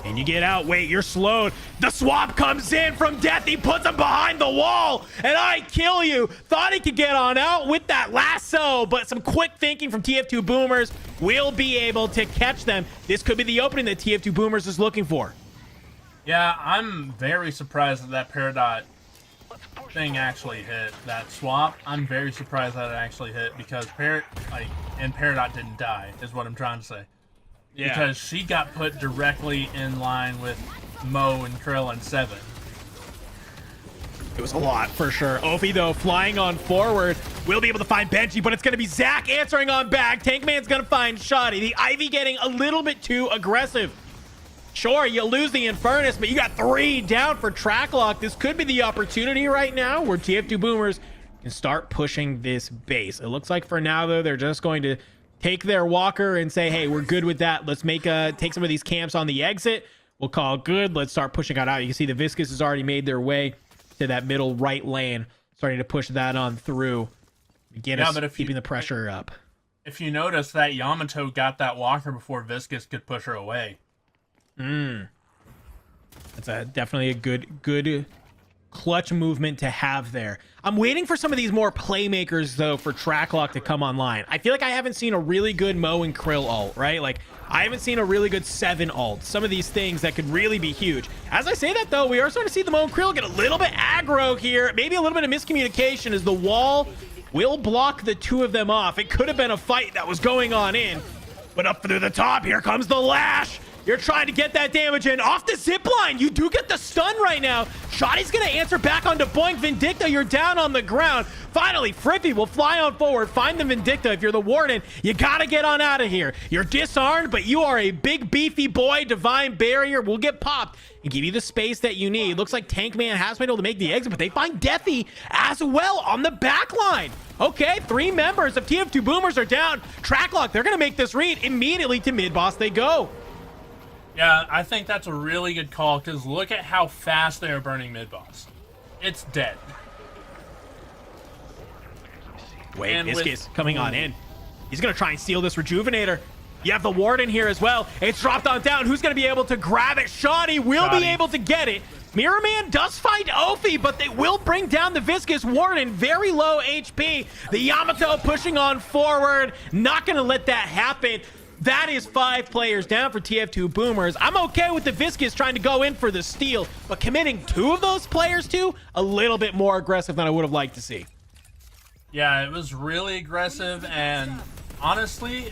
and you get out. Wait, you're slowed. The swap comes in from Death. He puts him behind the wall, and I kill you. Thought he could get on out with that lasso, but some quick thinking from TF2 Boomers will be able to catch them. This could be the opening that TF2 Boomers is looking for. Yeah, I'm very surprised that Peridot thing actually hit. That swap, I'm very surprised that it actually hit because Peridot didn't die, is what I'm trying to say. Yeah. Because she got put directly in line with Mo and Krill and 7. It was a lot for sure. Ophi, though, flying on forward, will be able to find Benji, but it's going to be Zach answering on back. Tankman's going to find Shoddy. The Ivy getting a little bit too aggressive. Sure, you lose the Infernus, but you got 3 down for Tracklock. This could be the opportunity right now where TF2 Boomers can start pushing this base. It looks like for now, though, they're just going to take their walker and say, hey, we're good with that. Let's take some of these camps on the exit. We'll call it good. Let's start pushing it out. You can see the Viscous has already made their way to that middle right lane, starting to push that on through. Keeping the pressure up. If you notice, that Yamato got that walker before Viscous could push her away. That's definitely a good clutch movement to have there. I'm waiting for some of these more playmakers, though, for Tracklock to come online. I feel like I haven't seen a really good Mo and Krill ult, right? Like, I haven't seen a really good 7 ult. Some of these things that could really be huge. As I say that, though, we are starting to see the Mo and Krill get a little bit aggro here. Maybe a little bit of miscommunication as the wall will block the 2 of them off. It could have been a fight that was going on in. But up through the top, here comes the Lash. You're trying to get that damage in. Off the zip line. You do get the stun right now. Shoddy's going to answer back onto Boink. Vindicta, you're down on the ground. Finally, Frippy will fly on forward. Find the Vindicta. If you're the Warden, you got to get on out of here. You're disarmed, but you are a big, beefy boy. Divine Barrier will get popped and give you the space that you need. Looks like Tankman has been able to make the exit, but they find Deathy as well on the back line. Okay, 3 members of TF2 Boomers are down. Tracklock, they're going to make this read. Immediately to mid-boss they go. Yeah, I think that's a really good call, because look at how fast they are burning mid-boss. It's dead. Wait, And Viscous coming on in. He's going to try and steal this Rejuvenator. You have the Warden here as well. It's dropped on down. Who's going to be able to grab it? Shoddy will be able to get it. Mirror Man does find Ophi, but they will bring down the Viscous Warden. Very low HP. The Yamato pushing on forward. Not going to let that happen. That is 5 players down for TF2 Boomers. I'm okay with the Viscous trying to go in for the steal, but committing 2 of those players to a little bit more aggressive than I would have liked to see. Yeah, it was really aggressive, and honestly,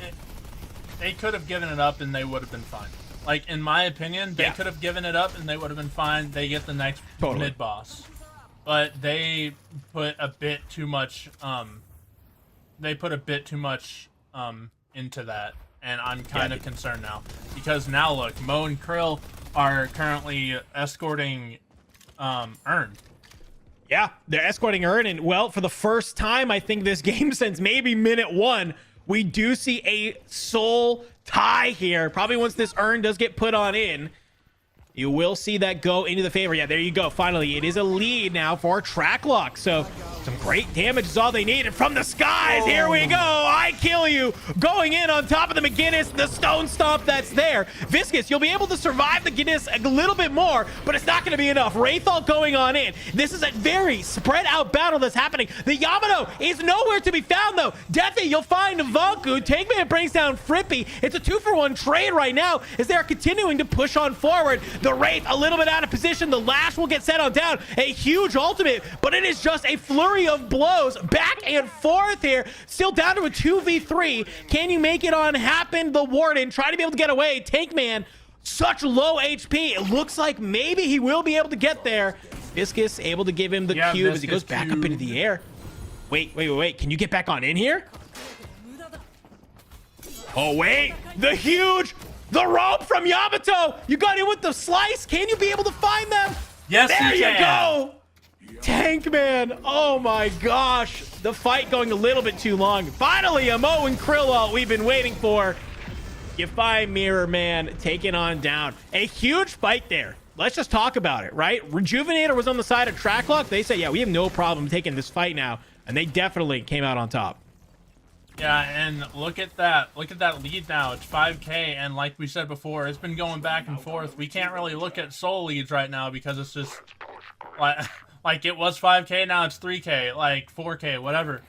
they could have given it up and they would have been fine. Like, in my opinion, they could have given it up and they would have been fine. They get the next mid-boss. But they put a bit too much, into that. And I'm kind of concerned now. Because now, look, Mo and Krill are currently escorting Earn. Yeah, they're escorting Earn. And, well, for the first time, I think, this game since maybe minute 1, we do see a soul tie here. Probably once this Earn does get put on in, you will see that go into the favor. Yeah, there you go. Finally, it is a lead now for Tracklock. So some great damage is all they need. And from the skies, here we go. I kill you. Going in on top of the McGinnis, the stone stomp that's there. Viscous, you'll be able to survive the Guinness a little bit more, but it's not going to be enough. Wraithall going on in. This is a very spread out battle that's happening. The Yamato is nowhere to be found, though. Deathy, you'll find Vanku. Tankman brings down Frippy. It's a 2-for-1 trade right now as they're continuing to push on forward. The Wraith a little bit out of position. The Lash will get set on down. A huge ultimate, but it is just a flurry of blows back and forth here. Still down to a 2v3. Can you make it on happen? The Warden trying to be able to get away. Tankman, such low HP. It looks like maybe he will be able to get there. Viscous able to give him the cube as he goes back up into the air. Wait. Can you get back on in here? Oh, wait. The rope from Yamato. You got in with the slice. Can you be able to find them? Yes, there you go. Tankman. Oh my gosh. The fight going a little bit too long. Finally, a Mo and Krill we've been waiting for. You find Mirror Man taking on down. A huge fight there. Let's just talk about it, right? Rejuvenator was on the side of Tracklock. They said, yeah, we have no problem taking this fight now. And they definitely came out on top. Yeah, and look at that lead now. It's 5K, and like we said before, it's been going back and forth. We can't really look at soul leads right now because it's just like it was 5K, now it's 3K, like 4K, whatever.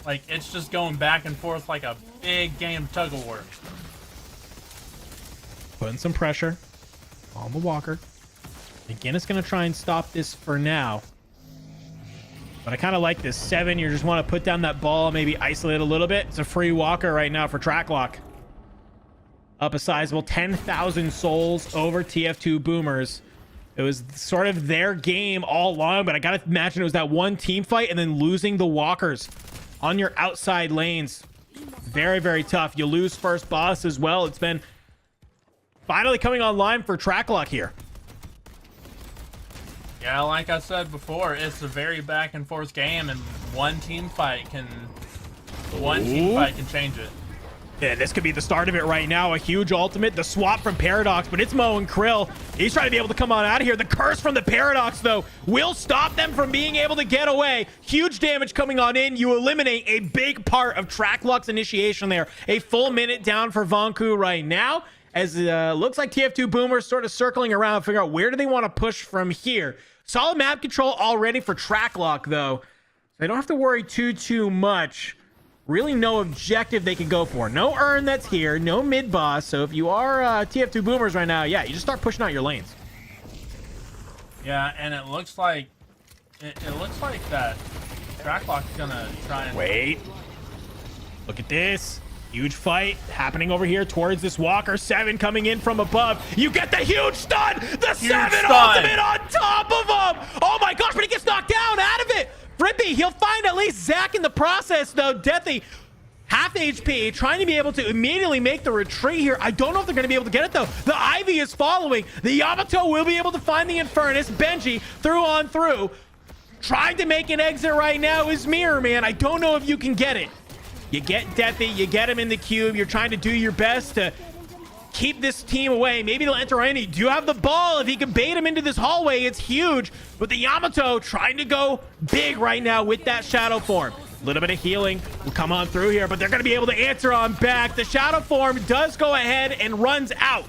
Like, it's just going back and forth like a big game of tug of war. Putting some pressure on the Walker. Again, it's going to try and stop this for now. But I kind of like this 7. You just want to put down that ball, maybe isolate a little bit. It's a free Walker right now for Tracklock. Up a sizable 10,000 souls over TF2 Boomers. It was sort of their game all along, but I got to imagine it was that one team fight and then losing the Walkers on your outside lanes. Very, very tough. You lose first boss as well. It's been finally coming online for Tracklock here. Yeah, like I said before, it's a very back and forth game, and one team fight can change it. Yeah, this could be the start of it right now. A huge ultimate, the swap from Paradox, but it's Mo and Krill. He's trying to be able to come on out of here. The curse from the Paradox, though, will stop them from being able to get away. Huge damage coming on in. You eliminate a big part of Tracklock's initiation there. A full minute down for Vanku right now, as looks like TF2 Boomers sort of circling around, figure out where do they want to push from here. Solid map control already for Tracklock, though. They don't have to worry too much. Really no objective they can go for. No Earn that's here. No mid-boss. So if you are TF2 Boomers right now, yeah, you just start pushing out your lanes. Yeah, and it looks like that Tracklock's gonna try and... Wait. Look at this. Huge fight happening over here towards this Walker. 7 coming in from above. You get the huge stun. The 7 ultimate on top of him. Oh my gosh, but he gets knocked down out of it. Frippy, he'll find at least Zach in the process, though. Deathy, half HP, trying to be able to immediately make the retreat here. I don't know if they're going to be able to get it, though. The Ivy is following. The Yamato will be able to find the Infernus. Benji through. Trying to make an exit right now is Mirror Man. I don't know if you can get it. You get Deathy, you get him in the cube. You're trying to do your best to keep this team away. Maybe they'll enter any. Do you have the ball? If he can bait him into this hallway, it's huge. But the Yamato trying to go big right now with that shadow form. A little bit of healing will come on through here, but they're going to be able to answer on back. The Shadow Form does go ahead and runs out.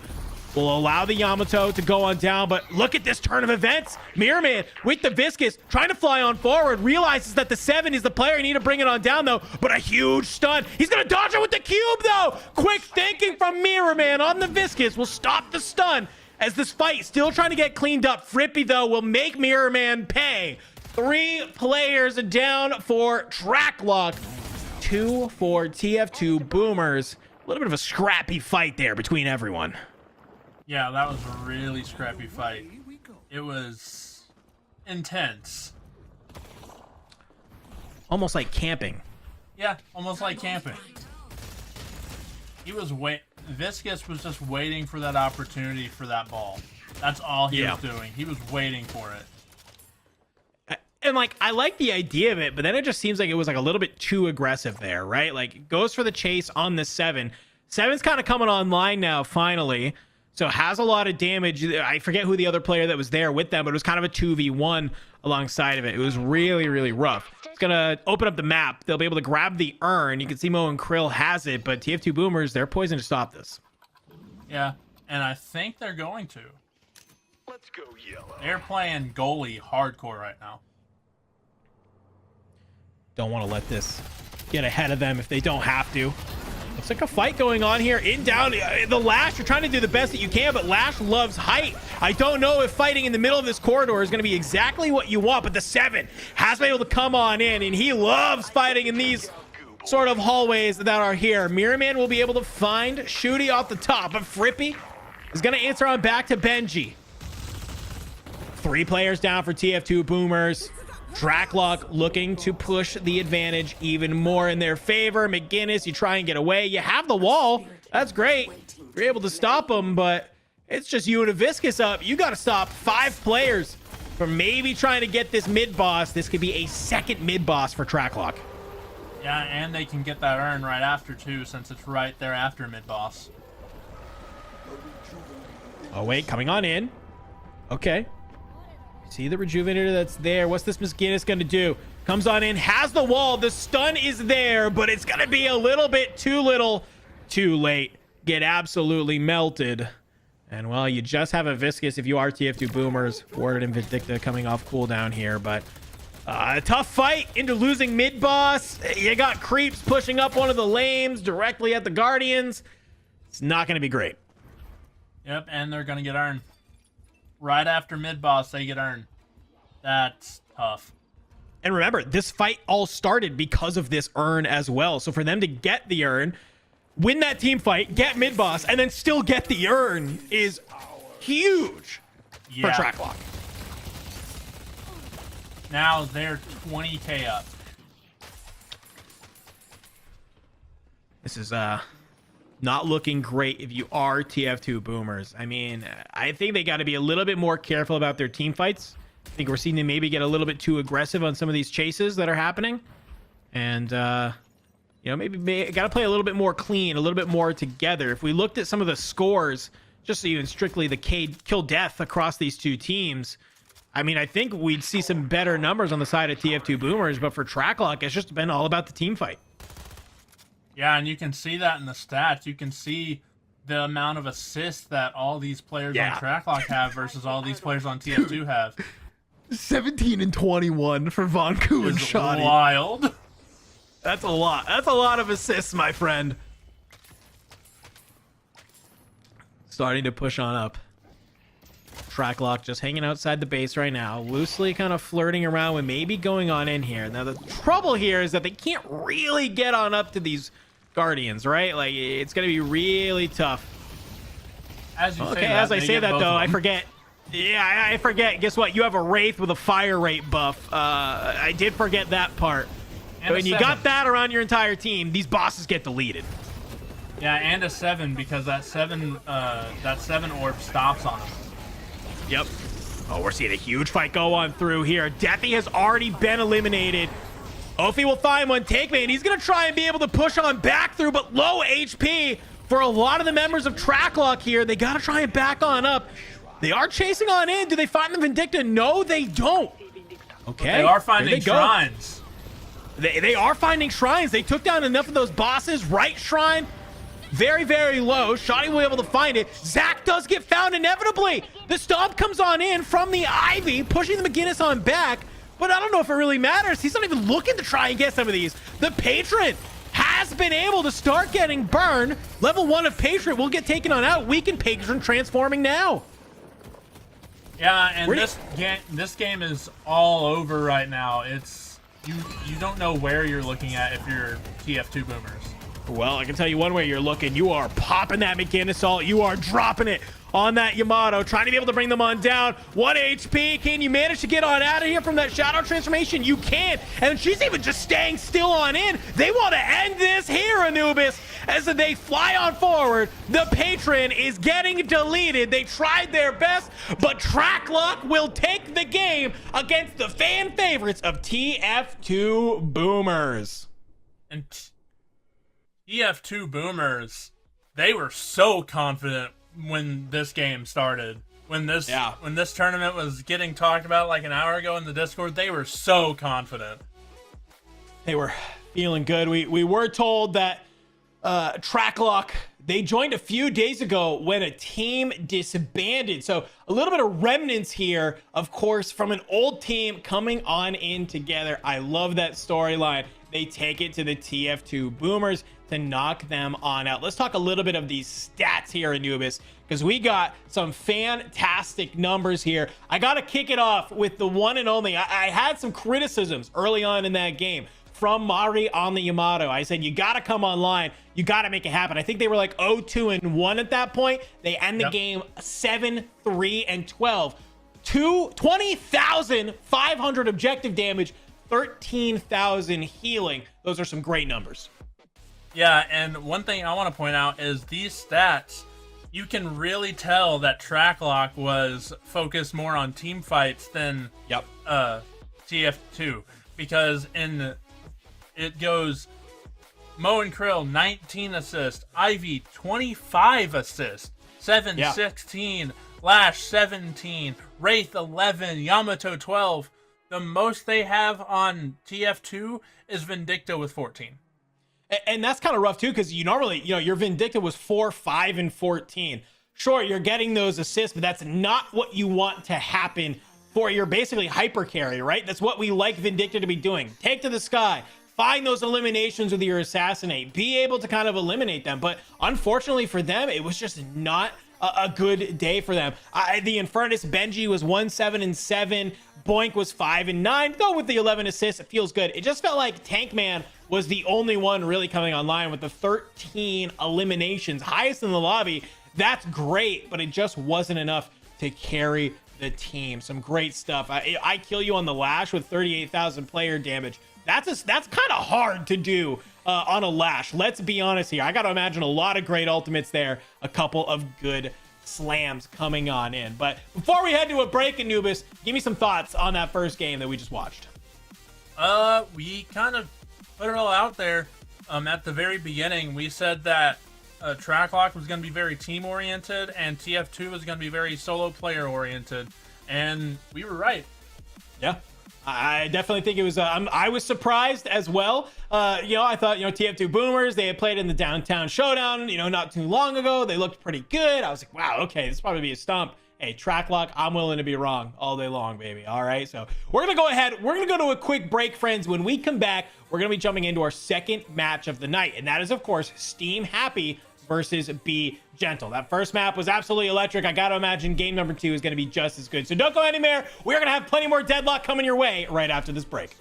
Will allow the Yamato to go on down, but look at this turn of events. Mirror Man with the Viscous trying to fly on forward, realizes that the 7 is the player. You need to bring it on down, though, but a huge stun. He's going to dodge it with the cube, though. Quick thinking from Mirror Man on the Viscous will stop the stun as this fight still trying to get cleaned up. Frippy, though, will make Mirror Man pay. 3 players down for Tracklock, 2 for TF2 Boomers. A little bit of a scrappy fight there between everyone. Yeah, that was a really scrappy fight. It was intense. Almost like camping. Yeah, almost like camping. Viscous was just waiting for that opportunity for that ball. That's all he was doing. He was waiting for it. And like, I like the idea of it, but then it just seems like it was like a little bit too aggressive there, right? Like, goes for the chase on the 7. 7's kind of coming online now, finally. So has a lot of damage. I forget who the other player that was there with them, but it was kind of a 2v1 alongside of it. It was really, really rough. It's going to open up the map. They'll be able to grab the urn. You can see Mo and Krill has it, but TF2 Boomers, they're poised to stop this. Yeah, and I think they're going to. Let's go yellow. They're playing goalie hardcore right now. Don't want to let this get ahead of them if they don't have to. Looks like a fight going on here in down the Lash. You're trying to do the best that you can, but Lash loves height. I don't know if fighting in the middle of this corridor is going to be exactly what you want, but the 7 has been able to come on in, and he loves fighting in these sort of hallways that are here. Mirror Man will be able to find Shooty off the top, but Frippy is going to answer on back to Benji. 3 players down for TF2 Boomers. Tracklock looking to push the advantage even more in their favor. McGinnis, you try and get away. You have the wall. That's great. You're able to stop them, but it's just you and a Viscous up. You got to stop 5 players from maybe trying to get this mid-boss. This could be a second mid-boss for Tracklock. Yeah, and they can get that urn right after, too, since it's right there after mid-boss. Oh, wait. Coming on in. Okay. See the rejuvenator that's there. What's this Miss Guinness going to do? Comes on in, has the wall. The stun is there, but it's going to be a little bit too little, too late. Get absolutely melted. And, well, you just have a Viscous if you are TF2 Boomers. Warded and Vindicta coming off cooldown here, but a tough fight into losing mid-boss. You got creeps pushing up one of the lanes directly at the Guardians. It's not going to be great. Yep, and they're going to get urn. Right after mid-boss, they get urn. That's tough. And remember, this fight all started because of this urn as well. So for them to get the urn, win that team fight, get mid-boss, and then still get the urn is huge for Tracklock. Now they're 20k up. This is not looking great if you are TF2 Boomers. I mean, I think they got to be a little bit more careful about their team fights. I think we're seeing them maybe get a little bit too aggressive on some of these chases that are happening. And, you know, maybe got to play a little bit more clean, a little bit more together. If we looked at some of the scores, just even strictly the kill death across these two teams, I mean, I think we'd see some better numbers on the side of TF2 Boomers, but for Tracklock, it's just been all about the team fight. Yeah, and you can see that in the stats. You can see the amount of assists that all these players on Tracklock have versus all these players on TF2 have. 17 and 21 for Vonku and Shoddy. Wild. That's a lot. That's a lot of assists, my friend. Starting to push on up. Tracklock just hanging outside the base right now, loosely kind of flirting around with maybe going on in here. Now, the trouble here is that they can't really get on up to these Guardians, right? Like, it's going to be really tough. As you say as I say that, though, I forget. Yeah, I forget. Guess what? You have a Wraith with a fire rate buff. I did forget that part. And when you got that around your entire team, these bosses get deleted. Yeah, and a 7 because that 7 orb stops on them. Yep. Oh, we're seeing a huge fight go on through here. Deathy has already been eliminated. Ophi will find one. Take me, and he's going to try and be able to push on back through, but low HP for a lot of the members of Tracklock here. They got to try and back on up. They are chasing on in. Do they find the Vindicta? No, they don't. Okay. They are finding shrines. They are finding shrines. They took down enough of those bosses. Right shrine, very, very low. Shotty will be able to find it. Zach does get found inevitably. The stomp comes on in from the Ivy, pushing the McGinnis on back. But I don't know if it really matters. He's not even looking to try and get some of these. The Patron has been able to start getting burned. Level 1 of Patron will get taken on out. Weakened Patron transforming now. Yeah, and this game is all over right now. It's you don't know where you're looking at if you're TF2 boomers. Well, I can tell you one way you're looking. You are popping that McGinnis ult. You are dropping it on that Yamato, trying to be able to bring them on down. 1 HP. Can you manage to get on out of here from that shadow transformation? You can. And she's even just staying still on in. They want to end this here, Anubis, as they fly on forward. The Patron is getting deleted. They tried their best, but Tracklock will take the game against the fan favorites of TF2 Boomers. And TF2 Boomers, they were so confident when this game started. When this tournament was getting talked about like an hour ago in the Discord, they were so confident. They were feeling good. We were told that Tracklock, they joined a few days ago when a team disbanded. So a little bit of remnants here, of course, from an old team coming on in together. I love that storyline. They take it to the TF2 Boomers to knock them on out. Let's talk a little bit of these stats here, Anubis, because we got some fantastic numbers here. I got to kick it off with the one and only. I had some criticisms early on in that game from Mari on the Yamato. I said, you got to come online. You got to make it happen. I think they were like 0-2-1 at that point. They end the game 7-3-12. 20,500 objective damage, 13,000 healing. Those are some great numbers. Yeah, and one thing I want to point out is these stats, you can really tell that Tracklock was focused more on team fights than TF2, because it goes Mo and Krill 19 assists, Ivy 25 assists, 16, Lash 17, Wraith 11, Yamato 12. The most they have on TF2 is Vindicta with 14. And that's kind of rough too, because you normally, your Vindicta was 4, 5, and 14. Sure, you're getting those assists, but that's not what you want to happen for your basically hyper carry, right? That's what we like Vindicta to be doing. Take to the sky, find those eliminations with your assassinate, be able to kind of eliminate them. But unfortunately for them, it was just not a good day for them. The Infernus Benji was 1-7-7. Boink was 5-9. Go with the 11 assists. It feels good. It just felt like Tankman was the only one really coming online with the 13 eliminations, highest in the lobby. That's great, but it just wasn't enough to carry the team. Some great stuff. I kill you on the Lash with 38,000 player damage. That's kind of hard to do on a Lash. Let's be honest here. I got to imagine a lot of great ultimates there. A couple of good slams coming on in. But before we head to a break, Anubis, give me some thoughts on that first game that we just watched. We kind of put it all out there at the very beginning. We said that Tracklock was going to be very team oriented and TF2 was going to be very solo player oriented, and we were right. Yeah, I definitely think it was. I was surprised as well. I thought, TF2 Boomers, they had played in the Downtown Showdown, not too long ago. They looked pretty good. I was like, wow, okay, this will probably be a stomp. Hey, Tracklock, I'm willing to be wrong all day long, baby. All right, so we're going to go ahead. We're going to go to a quick break, friends. When we come back, we're going to be jumping into our second match of the night, and that is, of course, Steam Happy versus Be Gentle. That first map was absolutely electric. I got to imagine game number 2 is going to be just as good. So don't go anywhere. We're going to have plenty more Deadlock coming your way right after this break.